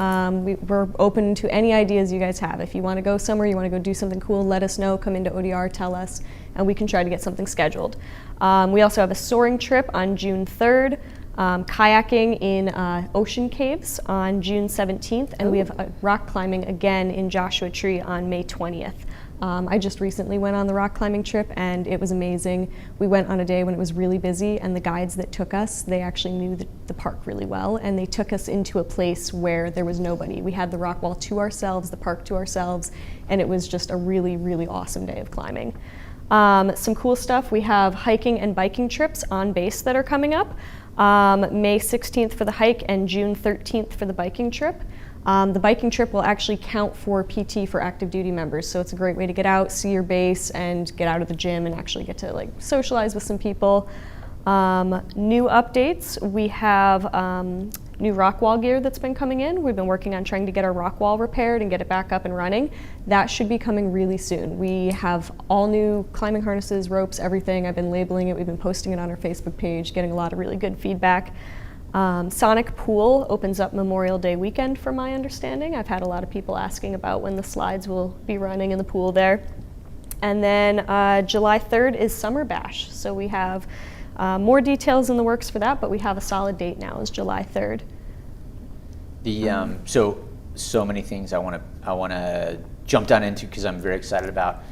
We're open to any ideas you guys have. If you want to go somewhere, you want to go do something cool, let us know, come into ODR, tell us, and we can try to get something scheduled. We also have a soaring trip on June 3rd. Kayaking in Ocean Caves on June 17th, and we have rock climbing again in Joshua Tree on May 20th. I just recently went on the rock climbing trip, and it was amazing. We went on a day when it was really busy, and the guides that took us, they actually knew the park really well, and they took us into a place where there was nobody. We had the rock wall to ourselves, the park to ourselves, and it was just a really, really awesome day of climbing. Some cool stuff, we have hiking and biking trips on base that are coming up. May 16th for the hike and June 13th for the biking trip. The biking trip will actually count for PT for active duty members, so it's a great way to get out, see your base, and get out of the gym and actually get to socialize with some people. New updates, we have new rock wall gear that's been coming in. We've been working on trying to get our rock wall repaired and get it back up and running. That should be coming really soon. We have all new climbing harnesses, ropes, everything. I've been labeling it. We've been posting it on our Facebook page, getting a lot of really good feedback. Sonic Pool opens up Memorial Day weekend, from my understanding. I've had a lot of people asking about when the slides will be running in the pool there. And then July 3rd is Summer Bash. So we have more details in the works for that, but we have a solid date now, is July 3rd. So many things I want to jump down into because I'm very excited about.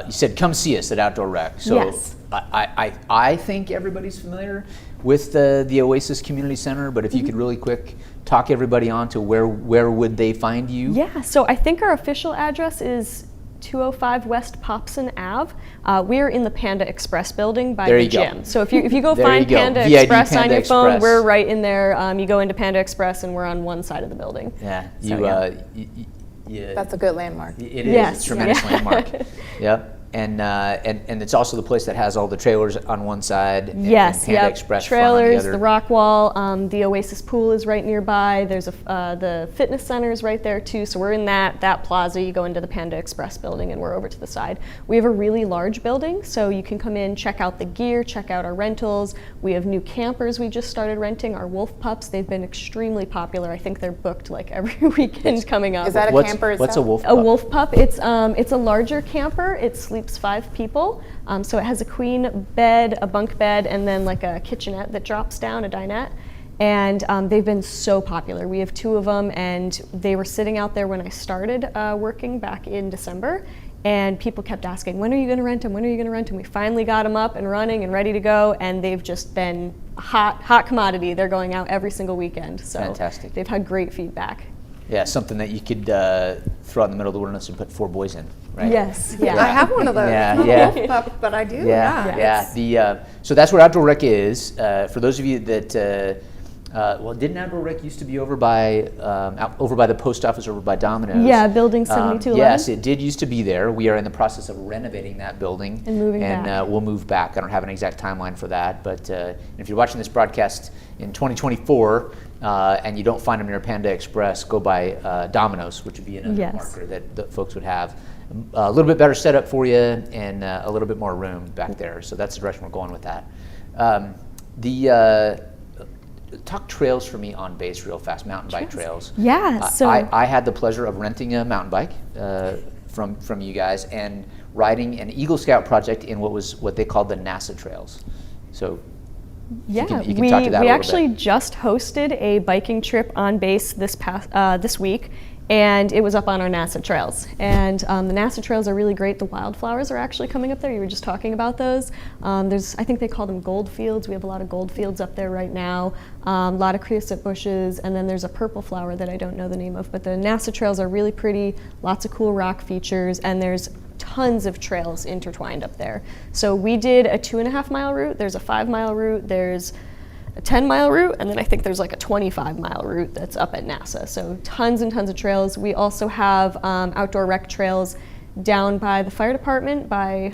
You said come see us at Outdoor Rec. So yes. I think everybody's familiar with the Oasis Community Center, but if you could really quick talk everybody on to where would they find you? Yeah, so I think our official address is 205 West Popson Ave. We're in the Panda Express building by the gym. So if you go find Panda Express on your phone, we're right in there. You go into Panda Express and we're on one side of the building. Yeah, That's a good landmark. It is. It's a tremendous landmark. Yep. And it's also the place that has all the trailers on one side. Yes, and Panda yep. Express Trailers, front on the rock wall, the Oasis pool is right nearby. There's the fitness center is right there too. So we're in that plaza. You go into the Panda Express building, and we're over to the side. We have a really large building, so you can come in, check out the gear, check out our rentals. We have new campers we just started renting. Our wolf pups, they've been extremely popular. I think they're booked like every weekend coming up. Is that a What's camper a itself? wolf A pup? wolf pup. It's a larger camper. It sleeps 5 people. So it has a queen bed, a bunk bed, and then like a kitchenette that drops down, a dinette. And they've been so popular. We have 2 of them, and they were sitting out there when I started working back in December. And people kept asking, when are you going to rent them? When are you going to rent them? We finally got them up and running and ready to go, and they've just been hot commodity. They're going out every single weekend. So Fantastic. They've had great feedback. Yeah, something that you could throw out in the middle of the wilderness and put 4 boys in, right? Yes, yeah. I have one of those. Yeah. But I do. Yeah. So that's where Outdoor Rec is. For those of you that, didn't Outdoor Rec used to be over by the post office, over by Domino's? Yeah, building 7211. Yes, it did used to be there. We are in the process of renovating that building. And moving back. We'll move back. I don't have an exact timeline for that, but if you're watching this broadcast in 2024 and you don't find them near Panda Express, go by Domino's, which would be another Yes. marker that folks would have. A little bit better setup for you and a little bit more room back there. So that's the direction we're going with that. Talk trails for me on base real fast, mountain bike trails. Yeah, so I had the pleasure of renting a mountain bike from you guys and riding an Eagle Scout project in what they called the NASA trails. So yeah, you can talk to that we a little actually bit. just hosted a biking trip on base this week, and it was up on our NASA trails. And the NASA trails are really great. The wildflowers are actually coming up there. You were just talking about those. I think they call them gold fields. We have a lot of gold fields up there right now. A lot of creosote bushes, and then there's a purple flower that I don't know the name of. But the NASA trails are really pretty. Lots of cool rock features, and there's tons of trails intertwined up there. So we did a 2.5-mile route. There's a 5-mile route. There's a 10-mile route, and then I think there's like a 25-mile route that's up at NASA. So tons and tons of trails. We also have outdoor rec trails down by the fire department, by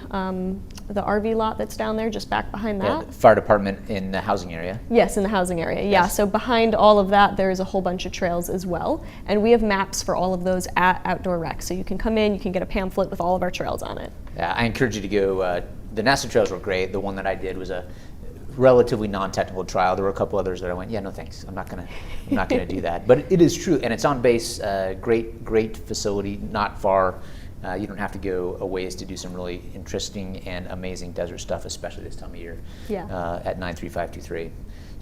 the RV lot that's down there, just back behind that. Yeah, the fire department in the housing area. Yes, in the housing area. Yeah, Yes. so behind all of that, there's a whole bunch of trails as well. And we have maps for all of those at Outdoor Rec. So you can come in, you can get a pamphlet with all of our trails on it. Yeah, I encourage you to go. The NASA trails were great. The one that I did was a relatively non-technical trial. There were a couple others that I went, yeah, no thanks. I'm not gonna do that. But it is true, and it's on base. Great facility, not far. You don't have to go a ways to do some really interesting and amazing desert stuff, especially this time of year. Yeah. At 93523.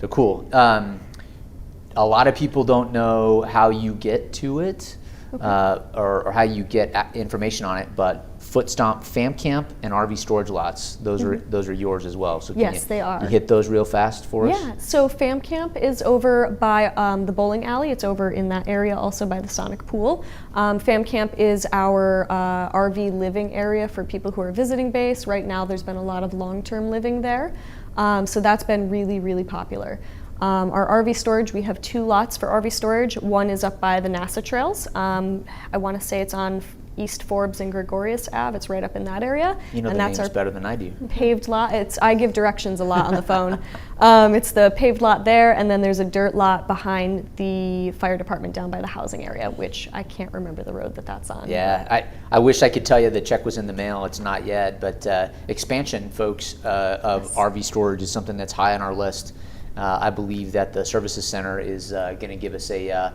So cool. A lot of people don't know how you get to it, or how you get information on it, but Foot Stomp, Fam Camp, and RV storage lots, those are yours as well. So can Yes, they are. You hit those real fast for us? Yeah, so Fam Camp is over by the bowling alley. It's over in that area, also by the Sonic Pool. Fam Camp is our RV living area for people who are visiting base. Right now there's been a lot of long-term living there, so that's been really, really popular. Our RV storage, we have 2 lots for RV storage. One is up by the NASA trails. I want to say it's on East Forbes and Gregorius Ave. It's right up in that area. You know and the that's names our better than I do. paved lot. I give directions a lot on the phone. It's the paved lot there, and then there's a dirt lot behind the fire department down by the housing area, which I can't remember the road that's on. Yeah, I wish I could tell you the check was in the mail. It's not yet, but expansion, folks, of RV storage is something that's high on our list. I believe that the Services Center is going to give us a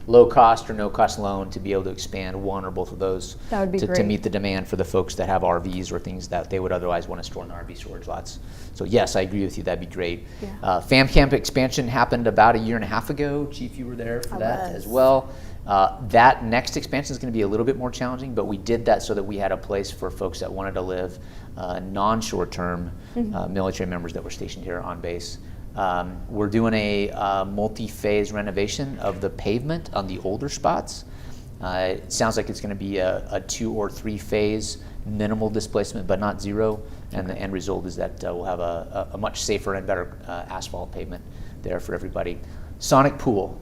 low cost or no cost loan to be able to expand one or both of those. That would be to great. meet the demand for the folks that have RVs or things that they would otherwise want to store in the RV storage lots. So yes, I agree with you. That'd be great. Yeah. Fam Camp expansion happened about 1.5 years ago. Chief, you were there for that as well. That next expansion is going to be a little bit more challenging, but we did that so that we had a place for folks that wanted to live non-short-term military members that were stationed here on base. We're doing a multi-phase renovation of the pavement on the older spots. It sounds like it's going to be a 2 or 3 phase minimal displacement, but not zero. And the end result is that we'll have a much safer and better asphalt pavement there for everybody. Sonic Pool.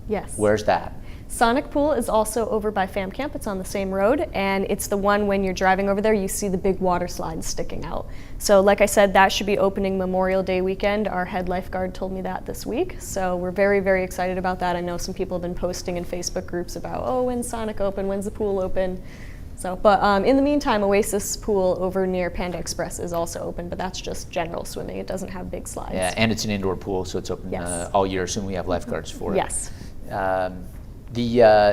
Yes. Where's that? Sonic Pool is also over by Fam Camp. It's on the same road, and it's the one when you're driving over there, you see the big water slides sticking out. So like I said, that should be opening Memorial Day weekend. Our head lifeguard told me that this week, so we're very, very excited about that. I know some people have been posting in Facebook groups about, oh, when's Sonic open, when's the pool open? So, but in the meantime, Oasis Pool over near Panda Express is also open, but that's just general swimming. It doesn't have big slides. Yeah, and it's an indoor pool, so it's open Yes. all year. Soon we have lifeguards for it. Yes.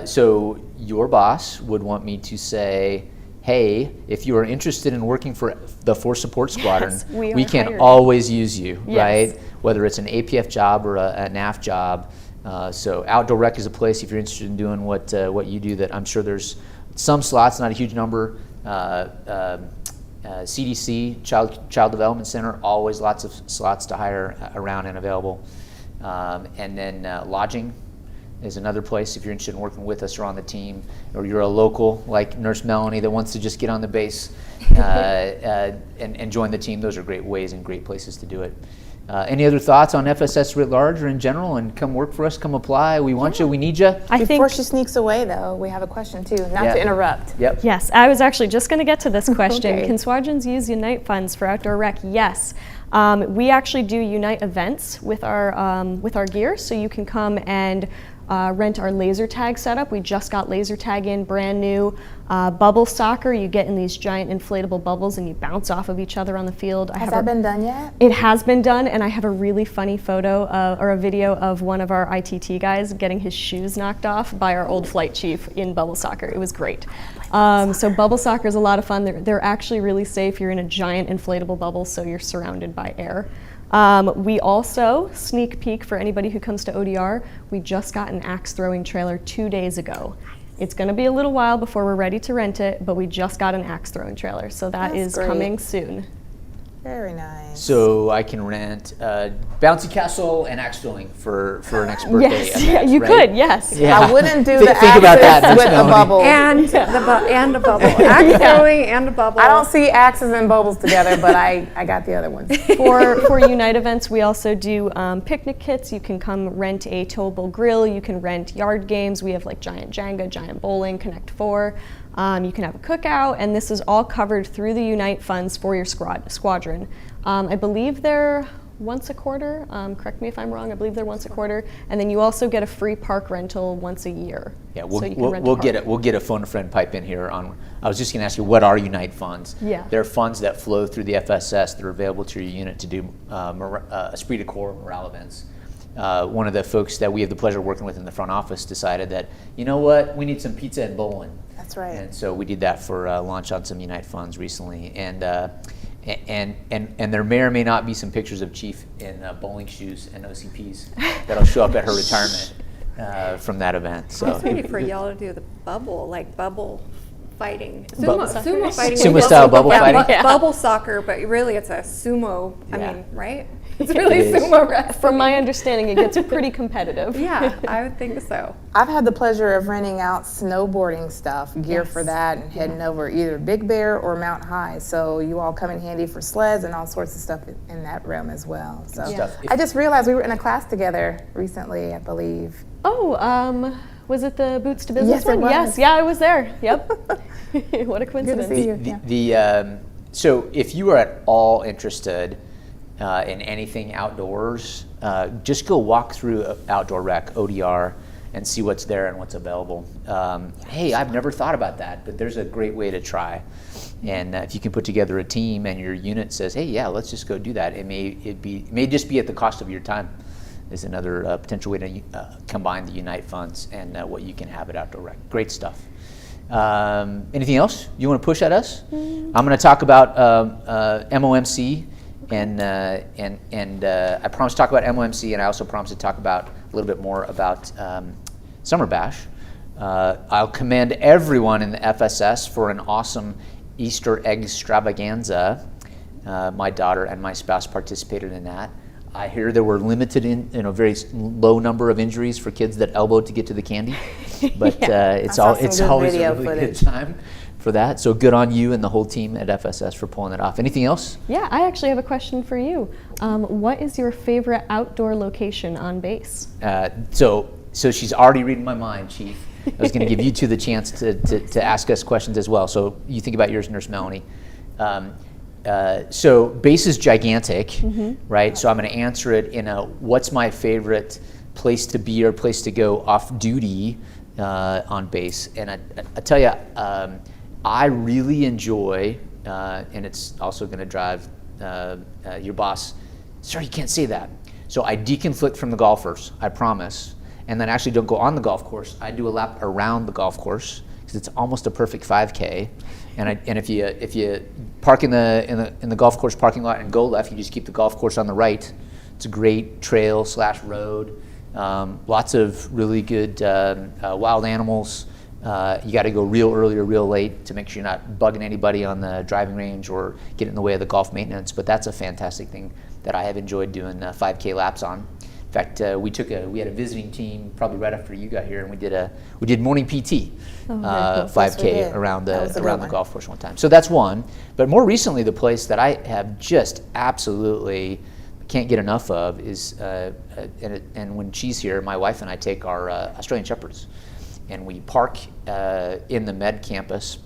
So your boss would want me to say, hey, if you are interested in working for the Force Support Squadron, Yes, we we are can hiring. always use you, Yes. right? Whether it's an APF job or a NAF job. So Outdoor Rec is a place if you're interested in doing what you do. That I'm sure there's some slots, not a huge number. CDC, Child Development Center, always lots of slots to hire around and available. And then lodging is another place if you're interested in working with us or on the team, or you're a local like Nurse Melanie that wants to just get on the base and join the team. Those are great ways and great places to do it. Any other thoughts on FSS writ large or in general? And come work for us, come apply. We want you, we need you. Before she sneaks away, though, we have a question too, not Yeah. to interrupt. Yep. Yes, I was actually just going to get to this question. Okay. Can squadrons use Unite funds for outdoor rec? Yes. We actually do Unite events with our gear, so you can come and rent our laser tag setup. We just got laser tag in, brand new. Bubble soccer, you get in these giant inflatable bubbles and you bounce off of each other on the field. Has that been done yet? It has been done, and I have a really funny photo or a video of one of our ITT guys getting his shoes knocked off by our old flight chief in bubble soccer. It was great. So bubble soccer is a lot of fun. They're actually really safe. You're in a giant inflatable bubble, so you're surrounded by air. We also, sneak peek for anybody who comes to ODR, we just got an axe throwing trailer 2 days ago. It's going to be a little while before we're ready to rent it, but we just got an axe throwing trailer, so that That's is great. coming soon. Very nice. So I can rent bouncy castle and axe throwing for next birthday. Yes, event, you right? could, yes. Yeah. I wouldn't do Think the about that, axes Miss with the Melanie. bubble. And a bubble. Axe throwing and a bubble. I don't see axes and bubbles together, but I got the other ones. For Unite events, we also do picnic kits. You can come rent a towable grill. You can rent yard games. We have like giant Jenga, giant bowling, Connect 4. You can have a cookout, and this is all covered through the Unite funds for your squadron. I believe they're once a quarter. Correct me if I'm wrong. I believe they're once a quarter, and then you also get a free park rental once a year. Yeah, So you can rent a we'll park. get it. We'll get a phone a friend pipe in here on. I was just going to ask you, what are Unite funds? Yeah. They're funds that flow through the FSS that are available to your unit to do esprit de corps morale events. One of the folks that we have the pleasure of working with in the front office decided that, you know what, we need some pizza and bowling. That's right. And so we did that for launch on some Unite funds recently, and there may or may not be some pictures of Chief in bowling shoes and OCPs that'll show up at her retirement from that event. I So was ready for y'all to do the bubble, like bubble fighting. Bubble Sumo fighting. Sumo is style bubble fighting? Yeah. Bubble soccer, but really it's a sumo, Yeah. I mean, right? It's really It is. sumo wrestling. From my understanding, it gets pretty competitive. Yeah, I would think so. I've had the pleasure of renting out snowboarding stuff, gear Yes. for that, and heading over either Big Bear or Mount High. So you all come in handy for sleds and all sorts of stuff in that realm as well. So stuff. I just realized we were in a class together recently, I believe. Oh, was it the Boots to Business Yes, it one? Yes, was. yeah, I was there. Yep. What a Good to coincidence. see you. Yeah. So if you are at all interested in anything outdoors, just go walk through Outdoor Rec, ODR, and see what's there and what's available. Hey, I've never thought about that, but there's a great way to try. And if you can put together a team and your unit says, hey, yeah, let's just go do that, it may just be at the cost of your time. Is another potential way to combine the Unite funds and what you can have at Outdoor Rec. Great stuff. Anything else you want to push at us? I'm going to talk about MOMC, and I promised to talk about MOMC, and I also promised to talk about a little bit more about Summer Bash. I'll commend everyone in the FSS for an awesome Easter egg extravaganza. My daughter and my spouse participated in that. I hear there were limited, very low number of injuries for kids that elbowed to get to the candy, but it's saw some good always a video really footage. good time for that. So good on you and the whole team at FSS for pulling it off. Anything else? Yeah, I actually have a question for you. What is your favorite outdoor location on base? So So she's already reading my mind, Chief. I was going to give you two the chance to ask us questions as well. So you think about yours, Nurse Melanie. So base is gigantic, right? So I'm going to answer it in a what's my favorite place to be or place to go off duty on base. And I tell you, I really enjoy, and it's also going to drive your boss, sir, you can't say that. So I deconflict from the golfers, I promise, and then actually don't go on the golf course. I do a lap around the golf course because it's almost a perfect 5K. And if you park in the golf course parking lot and go left, you just keep the golf course on the right. It's a great trail / road. Lots of really good wild animals. You got to go real early or real late to make sure you're not bugging anybody on the driving range or get in the way of the golf maintenance. But that's a fantastic thing that I have enjoyed doing 5K laps on. In fact, we had a visiting team probably right after you got here, and we did morning PT, 5K around the golf course one time. So that's one. But more recently, the place that I have just absolutely can't get enough of is, and when she's here, my wife and I take our Australian Shepherds, and we park in the Med campus,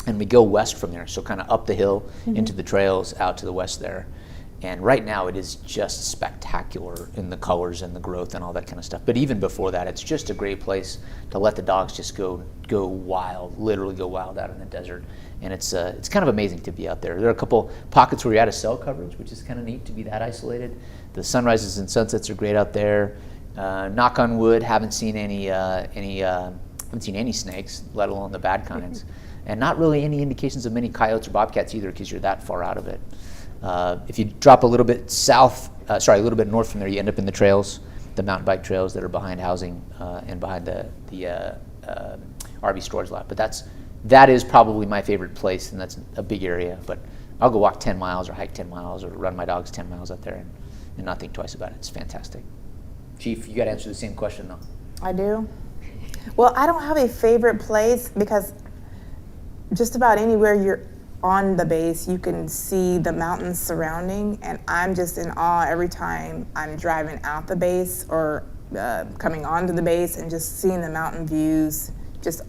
and we go west from there, so kind of up the hill into the trails out to the west there. And right now it is just spectacular in the colors and the growth and all that kind of stuff. But even before that, it's just a great place to let the dogs just go wild, literally go wild out in the desert. And it's kind of amazing to be out there. There are a couple pockets where you're out of cell coverage, which is kind of neat to be that isolated. The sunrises and sunsets are great out there. Knock on wood, haven't seen any snakes, let alone the bad kinds, and not really any indications of many coyotes or bobcats either, because you're that far out of it. If you drop a little bit north from there, you end up in the trails, the mountain bike trails that are behind housing and behind the RV storage lot. But that is probably my favorite place, and that's a big area. But I'll go walk 10 miles or hike 10 miles or run my dogs 10 miles out there and not think twice about it. It's fantastic. Chief, you got to answer the same question though. I do. Well, I don't have a favorite place because just about anywhere you're on the base, you can see the mountains surrounding, and I'm just in awe every time I'm driving out the base or coming onto the base and just seeing the mountain views just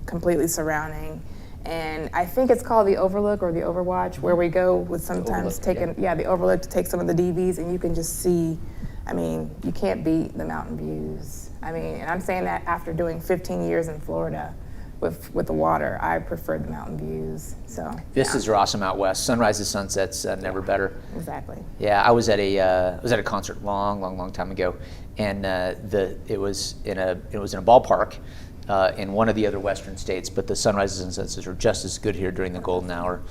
completely surrounding. And I think it's called the Overlook or the Overwatch, where we go with sometimes the Overlook to take some of the DVs, and you can just see, I mean, you can't beat the mountain views. I mean, and I'm saying that after doing 15 years in Florida. With the water, I prefer the mountain views. So vistas are awesome out west. Sunrises, sunsets, never better. Exactly. Yeah, I was at a concert long time ago, and it was in a ballpark in one of the other western states. But the sunrises and sunsets are just as good here during the golden hour.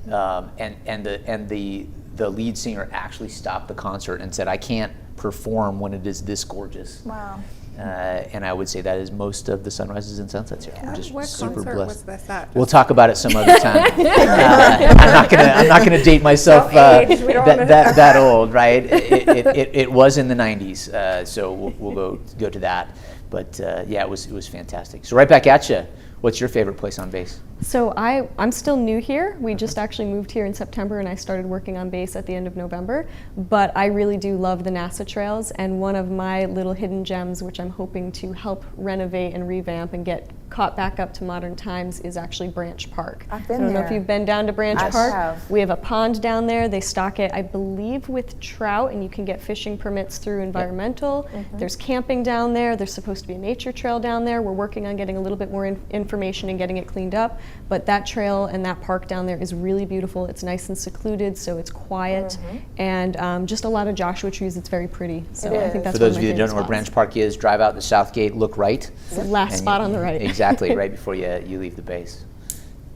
And the lead singer actually stopped the concert and said, "I can't perform when it is this gorgeous." Wow. And I would say that is most of the sunrises and sunsets here. We're just what super concert blessed. was this at? We'll talk about it some other time. I'm not gonna date myself that old, right? It was in the 90s, so we'll go to that. But yeah, it was fantastic. So right back at you. What's your favorite place on base? So I'm still new here. We just actually moved here in September, and I started working on base at the end of November. But I really do love the NASA trails, and one of my little hidden gems, which I'm hoping to help renovate and revamp and get caught back up to modern times, is actually Branch Park. I've been I don't know there. if you've been down to Branch I Park. have. We have a pond down there. They stock it, I believe, with trout, and you can get fishing permits through environmental. There's camping down there. There's supposed to be a nature trail down there. We're working on getting a little bit more information and getting it cleaned up. But that trail and that park down there is really beautiful. It's nice and secluded, so it's quiet, and just a lot of Joshua trees. It's very pretty. So I think that's For those one of you that my don't know where favorite Branch Park is, drive out the south gate, look right. spots. The last spot on the right. Exactly, right before you leave the base.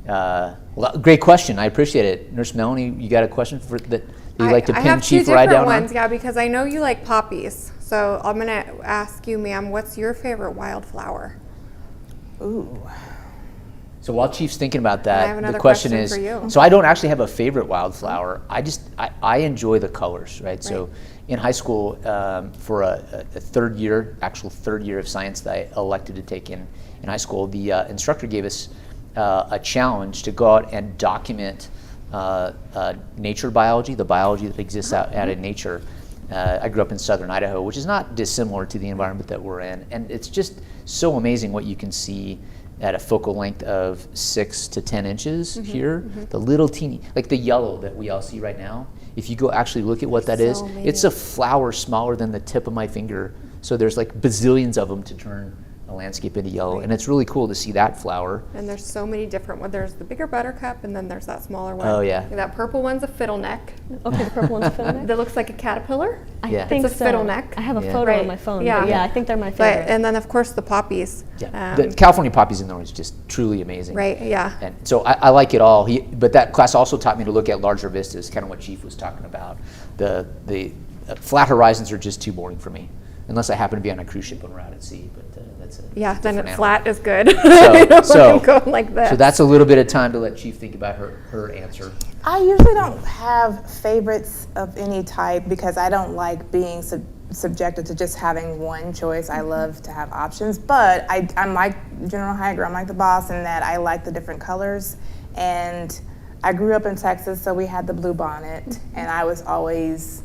Well, great question. I appreciate it. Nurse Melanie, you got a question that you'd like to pin Chief Ride down on? I have two different ones, yeah, because I know you like poppies. So I'm going to ask you, ma'am, what's your favorite wildflower? Ooh. So while Chief's thinking about I have that, another the question question is, for you. so I don't actually have a favorite wildflower. I enjoy the colors, right? So in high school, for a third year of science that I elected to take in high school, the instructor gave us a challenge to go out and document nature biology, the biology that exists out in nature, I grew up in southern Idaho, which is not dissimilar to the environment that we're in. And it's just so amazing what you can see at a focal length of 6 to 10 inches here. The little teeny, like the yellow that we all see right now. If you go actually look at what that is, it's a flower smaller than the tip of my finger. So there's like bazillions of them to turn a landscape into yellow, and it's really cool to see that flower. And there's so many different ones. There's the bigger buttercup, and then there's that smaller one. Oh, yeah. That purple one's a fiddleneck. Okay, the purple one's a fiddleneck. That looks like a caterpillar. Yeah. I think It's a so. fiddleneck. I have a Yeah. photo Right. on my phone. Yeah. But yeah, I think they're my But, favorite. and then, of course, the poppies. Yeah. The California poppies in there is just truly amazing. Right, yeah. And so I like it all. But that class also taught me to look at larger vistas, kind of what Chief was talking about. The flat horizons are just too boring for me, unless I happen to be on a cruise ship when we're out at sea. But that's a Yeah, then different flat is good. So I'm going like this. So that's a little bit of time to let Chief think about her answer. I usually don't have favorites of any type because I don't like being subjected to just having one choice. I love to have options, but I'm like General Higer, I'm like the boss in that I like the different colors. And I grew up in Texas, so we had the blue bonnet, and I was always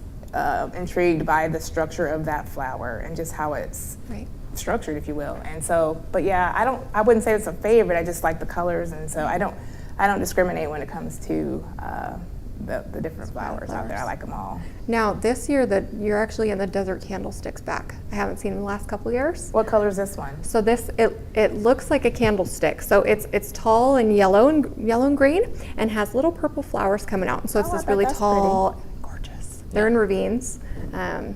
intrigued by the structure of that flower and just how it's structured, if you will. And so, but yeah, I wouldn't say it's a favorite. I just like the colors, and so I don't discriminate when it comes to the different flowers out there. I like them all. Now, this year, you're actually in the desert candlesticks back. I haven't seen in the last couple of years. What color is this one? So this, it looks like a candlestick. So it's tall and yellow and green, and has little purple flowers coming out. And so it's Oh, I this bet really that's tall, and gorgeous. They're in ravines. Yeah,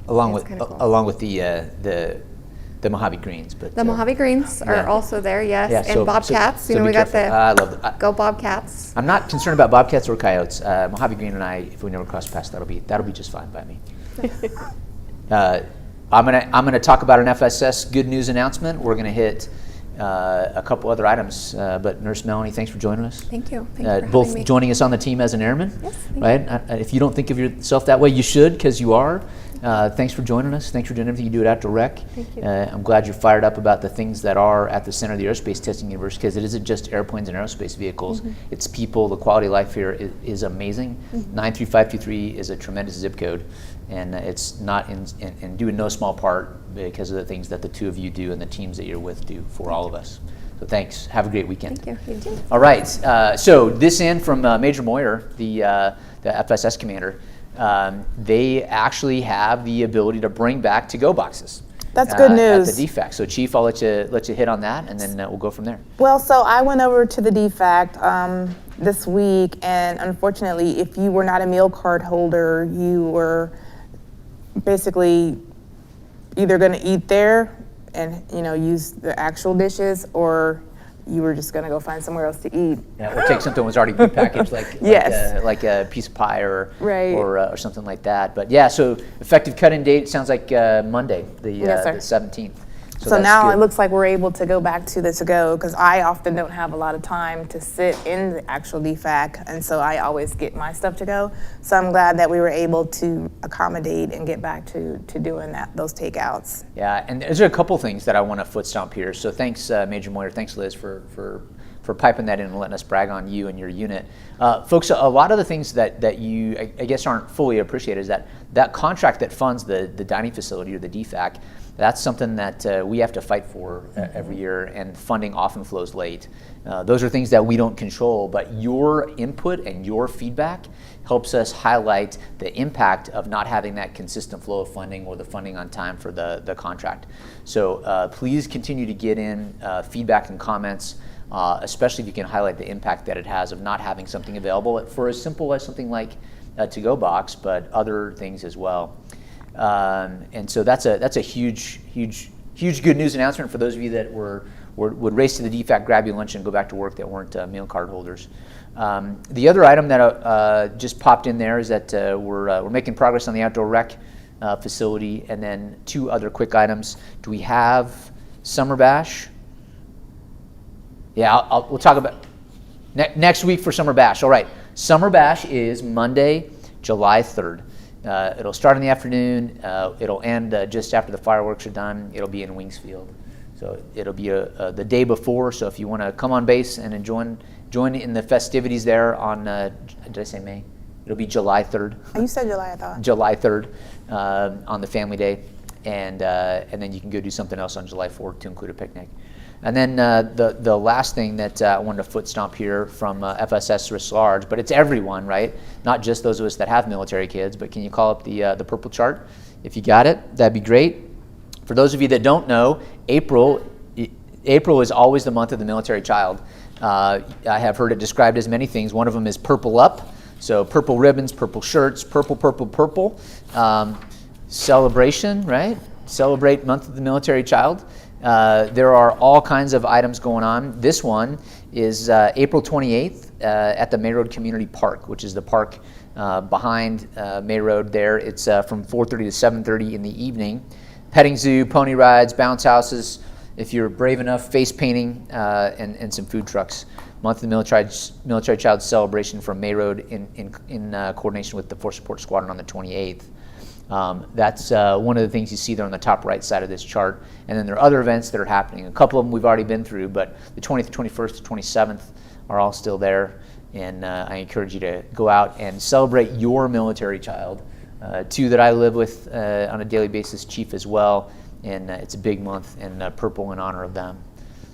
along It's with kinda cool. along with the Mojave greens, but The Mojave greens are yeah. also there, yes, Yeah, and so- bobcats. so You know, be we got careful. the I love it. go bobcats. I'm not concerned about bobcats or coyotes. Mojave green and I, if we never cross paths, that'll be just fine by me. I'm gonna talk about an FSS good news announcement. We're gonna hit a couple other items, but Nurse Melanie, thanks for joining us. Thank you. Thank you for Both having me. joining us on the team as an airman, Yes, thank right? If you don't think of yourself that way, you should, because you are. Thanks for joining us. Thanks for doing everything you do at Outdoor Rec. Thank you. I'm glad you're fired up about the things that are at the center of the Aerospace Testing Universe, because it isn't just airplanes and aerospace vehicles. It's people. The quality of life here is amazing. 93523 is a tremendous zip code, and it's not in due in no small part because of the things that the two of you do and the teams that you're with do for all of us. So thanks. Have a great weekend. Thank you. You too. All right. So this in from Major Moyer, the FSS commander. They actually have the ability to bring back to-go boxes. That's good news. At the DFAC. So Chief, I'll let you hit on that, and then we'll go from there. Well, so I went over to the DFAC this week, and unfortunately, if you were not a meal card holder, you were basically either going to eat there and use the actual dishes, or you were just going to go find somewhere else to eat. Yeah, or take something that was already prepackaged, like a piece of pie or something like that. But yeah, so effective cut-in date sounds like Monday, the Yes, sir. 17th. So that's now good. it looks like we're able to go back to the to-go, because I often don't have a lot of time to sit in the actual DFAC, and so I always get my stuff to go. So I'm glad that we were able to accommodate and get back to doing those takeouts. Yeah, and there's a couple things that I want to foot stomp here. So thanks, Major Moyer. Thanks, Liz, for piping that in and letting us brag on you and your unit. Folks, a lot of the things that you, I guess, aren't fully appreciated is that contract that funds the dining facility or the DFAC, that's something that we have to fight for every year, and funding often flows late. Those are things that we don't control, but your input and your feedback helps us highlight the impact of not having that consistent flow of funding or the funding on time for the contract. So please continue to get in feedback and comments, especially if you can highlight the impact that it has of not having something available for as simple as something like a to-go box, but other things as well. And so that's a huge good news announcement for those of you that would race to the DFAC, grab your lunch, and go back to work that weren't meal card holders. The other item that just popped in there is that we're making progress on the Outdoor Rec facility, and then two other quick items. Do we have Summer Bash? Yeah, we'll talk about next week for Summer Bash. All right, Summer Bash is Monday, July 3rd. It'll start in the afternoon. It'll end just after the fireworks are done. It'll be in Wingsfield. So it'll be the day before. So if you want to come on base and join in the festivities there on, did I say May? It'll be July 3rd. Oh, you said July, I thought. July 3rd on the family day, and then you can go do something else on July 4th to include a picnic. And then the last thing that I wanted to foot stomp here from FSS writ large, but it's everyone, right? Not just those of us that have military kids, but can you call up the purple chart? If you got it, that'd be great. For those of you that don't know, April is always the month of the military child. I have heard it described as many things. One of them is purple up. So purple ribbons, purple shirts, purple, purple, purple. Celebration, right? Celebrate month of the military child. There are all kinds of items going on. This one is April 28th at the May Road Community Park, which is the park behind May Road there. It's from 4:30 to 7:30 in the evening. Petting zoo, pony rides, bounce houses, if you're brave enough, face painting, and some food trucks. Month of the military child celebration from May Road in coordination with the Force Support Squadron on the 28th. That's one of the things you see there on the top right side of this chart. And then there are other events that are happening. A couple of them we've already been through, but the 20th, 21st, 27th are all still there. And I encourage you to go out and celebrate your military child. Two that I live with on a daily basis, Chief as well. And it's a big month, and purple in honor of them.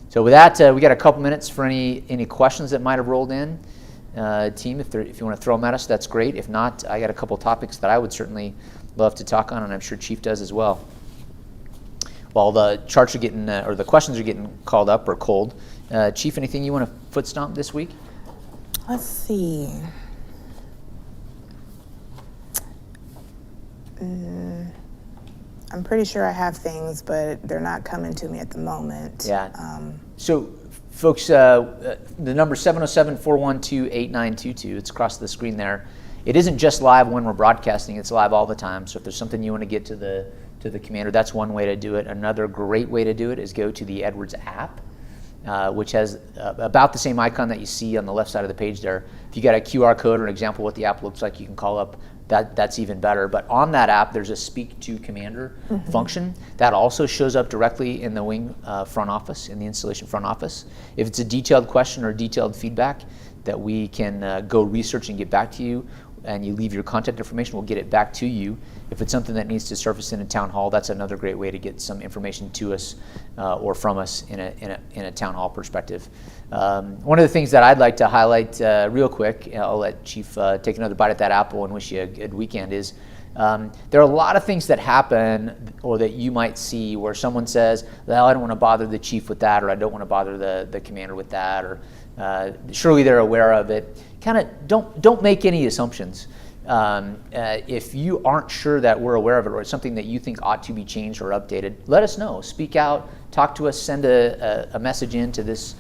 So with that, we got a couple minutes for any questions that might have rolled in. Team, if you want to throw them at us, that's great. If not, I got a couple topics that I would certainly love to talk on, and I'm sure Chief does as well. While the charts are getting, or the questions are getting called up or cold, Chief, anything you want to foot stomp this week? Let's see. I'm pretty sure I have things, but they're not coming to me at the moment. Yeah. So, folks, the number 707-412-8922, it's across the screen there. It isn't just live when we're broadcasting, it's live all the time. So if there's something you want to get to the commander, that's one way to do it. Another great way to do it is go to the Edwards app, which has about the same icon that you see on the left side of the page there. If you got a QR code or an example of what the app looks like, you can call up. That's even better. But on that app, there's a speak to commander function that also shows up directly in the wing front office, in the installation front office. If it's a detailed question or detailed feedback that we can go research and get back to you, and you leave your contact information, we'll get it back to you. If it's something that needs to surface in a town hall, that's another great way to get some information to us or from us in a town hall perspective. One of the things that I'd like to highlight real quick, I'll let Chief take another bite at that apple and wish you a good weekend, is there are a lot of things that happen or that you might see where someone says, well, I don't want to bother the chief with that, or I don't want to bother the commander with that, or surely they're aware of it. Kind of don't make any assumptions. If you aren't sure that we're aware of it or it's something that you think ought to be changed or updated, let us know. Speak out, talk to us, send a message into this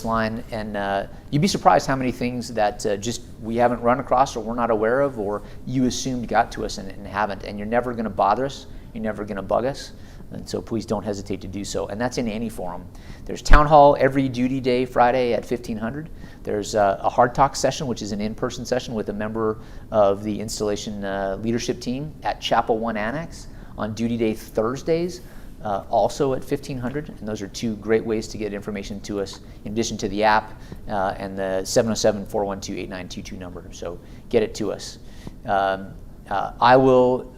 line, and you'd be surprised how many things that just we haven't run across or we're not aware of or you assumed got to us and haven't. And you're never going to bother us. You're never going to bug us. And so please don't hesitate to do so. And that's in any forum. There's Town Hall every duty day Friday at 1500. There's a hard talk session, which is an in-person session with a member of the installation leadership team at Chapel 1 Annex on duty day Thursdays, also at 1500. And those are two great ways to get information to us in addition to the app and the 707-412-8922 number. So get it to us. I will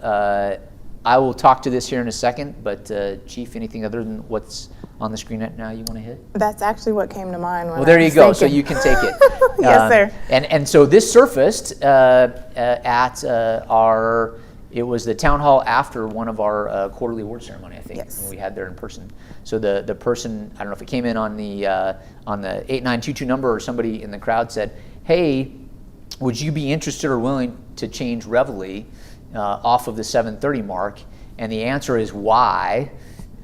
talk to this here in a second, but Chief, anything other than what's on the screen right now you want to hit? That's actually what came to mind. Well, there you go. So you can take it. Yes, sir. And so this surfaced at it was the town hall after one of our quarterly award ceremony, I think, yes, when we had there in person. So the person, I don't know if it came in on the 8922 number or somebody in the crowd said, hey, would you be interested or willing to change Reveille off of the 7:30 mark? And the answer is why.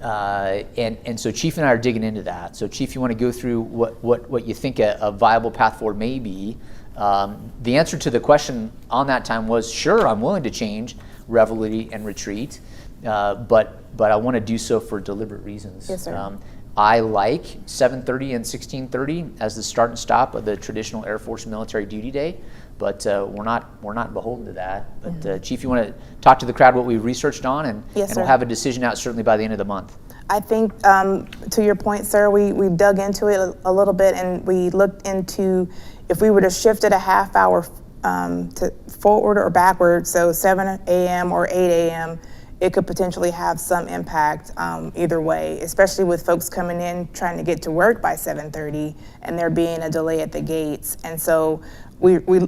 And so Chief and I are digging into that. So Chief, you want to go through what you think a viable path forward may be. The answer to the question on that time was, sure, I'm willing to change Reveille and retreat, but I want to do so for deliberate reasons. Yes, sir. I like 7:30 and 16:30 as the start and stop of the traditional Air Force military duty day, but we're not beholden to that. But Chief, you want to talk to the crowd what we researched on, and we'll have a decision out certainly by the end of the month. I think, to your point, sir, we dug into it a little bit, and we looked into if we were to shift it a half hour to forward or backward, so 7 a.m. or 8 a.m., it could potentially have some impact either way, especially with folks coming in trying to get to work by 7:30 and there being a delay at the gates. And so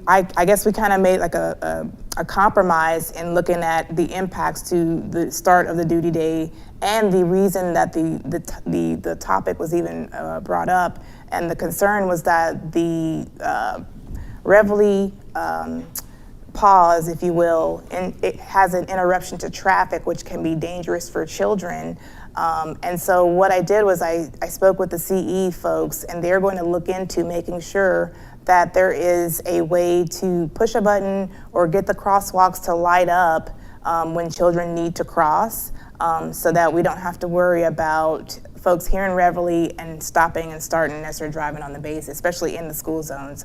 I guess we kind of made like a compromise in looking at the impacts to the start of the duty day and the reason that the topic was even brought up. And the concern was that the Reveille pause, if you will, and it has an interruption to traffic, which can be dangerous for children. And so what I did was I spoke with the CE folks, and they're going to look into making sure that there is a way to push a button or get the crosswalks to light up when children need to cross, so that we don't have to worry about folks here in Reveille and stopping and starting as they're driving on the base, especially in the school zones.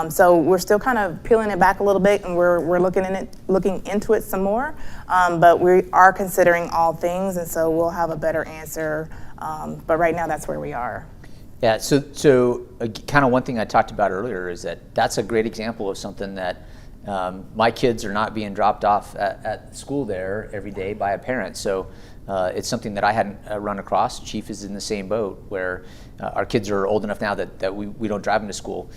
So we're still kind of peeling it back a little bit, and we're looking into it some more. But we are considering all things, and so we'll have a better answer. But right now, that's where we are. Yeah. So kind of one thing I talked about earlier is that's a great example of something that my kids are not being dropped off at school there every day by a parent. So it's something that I hadn't run across. Chief is in the same boat where our kids are old enough now that we don't drive them to school.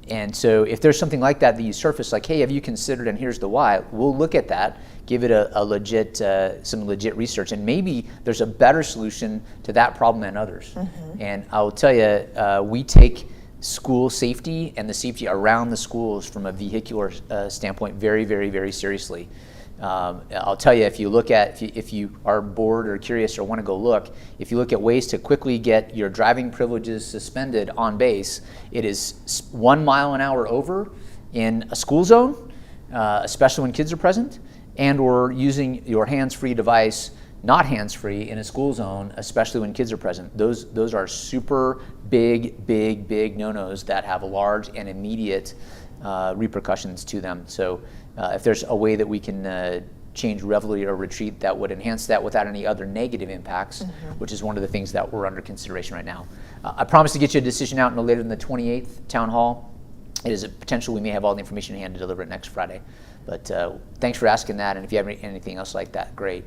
And so if there's something like that you surface, like, hey, have you considered, and here's the why, we'll look at that, give it some legit research, and maybe there's a better solution to that problem than others. Mm-hmm. And I'll tell you, we take school safety and the safety around the schools from a vehicular standpoint very, very, very seriously. I'll tell you, if you are bored or curious or want to go look, if you look at ways to quickly get your driving privileges suspended on base, it is 1 mile an hour over in a school zone, especially when kids are present, and or using your hands-free device, not hands-free, in a school zone, especially when kids are present. Those are super big no-nos that have large and immediate repercussions to them. So if there's a way that we can change Reveille or retreat that would enhance that without any other negative impacts, mm-hmm. which is one of the things that we're under consideration right now. I promise to get you a decision out no later than the 28th, Town Hall. It is a potential we may have all the information in hand to deliver it next Friday. But thanks for asking that, and if you have anything else like that, great.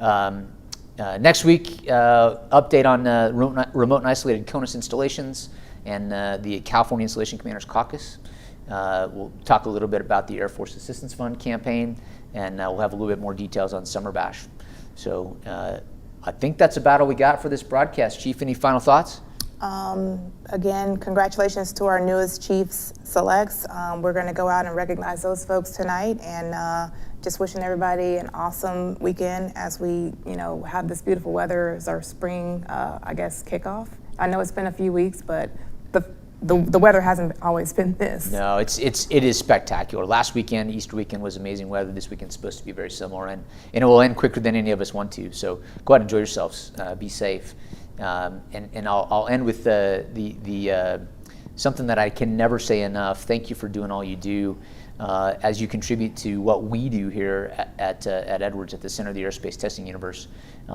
Next week, update on remote and isolated CONUS installations and the California Installation Commanders Caucus. We'll talk a little bit about the Air Force Assistance Fund campaign, and we'll have a little bit more details on Summer Bash. So I think that's about all we got for this broadcast. Chief, any final thoughts? Again, congratulations to our newest Chiefs selects. We're going to go out and recognize those folks tonight, and just wishing everybody an awesome weekend as we, have this beautiful weather as our spring, kickoff. I know it's been a few weeks, but the weather hasn't always been this. No, it is spectacular. Last weekend, Easter weekend, was amazing weather. This weekend's supposed to be very similar, and it will end quicker than any of us want to. So go out and enjoy yourselves. Be safe. And I'll end with the something that I can never say enough. Thank you for doing all you do as you contribute to what we do here at Edwards, at the Center of the Aerospace Testing Universe.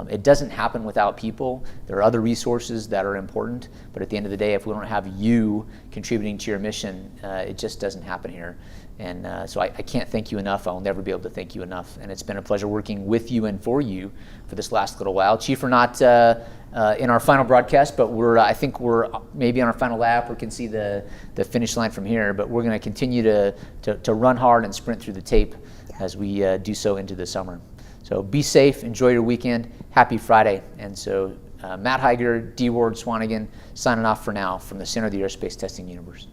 It doesn't happen without people. There are other resources that are important, but at the end of the day, if we don't have you contributing to your mission, it just doesn't happen here. And so I can't thank you enough. I'll never be able to thank you enough. And it's been a pleasure working with you and for you for this last little while. Chief, we're not in our final broadcast, but I think we're maybe on our final lap or can see the finish line from here. But we're going to continue to run hard and sprint through the tape as we do so into the summer. So be safe, enjoy your weekend, happy Friday. And so Matt Heiger, D. Ward Swanigan, signing off for now from the Center of the Aerospace Testing Universe.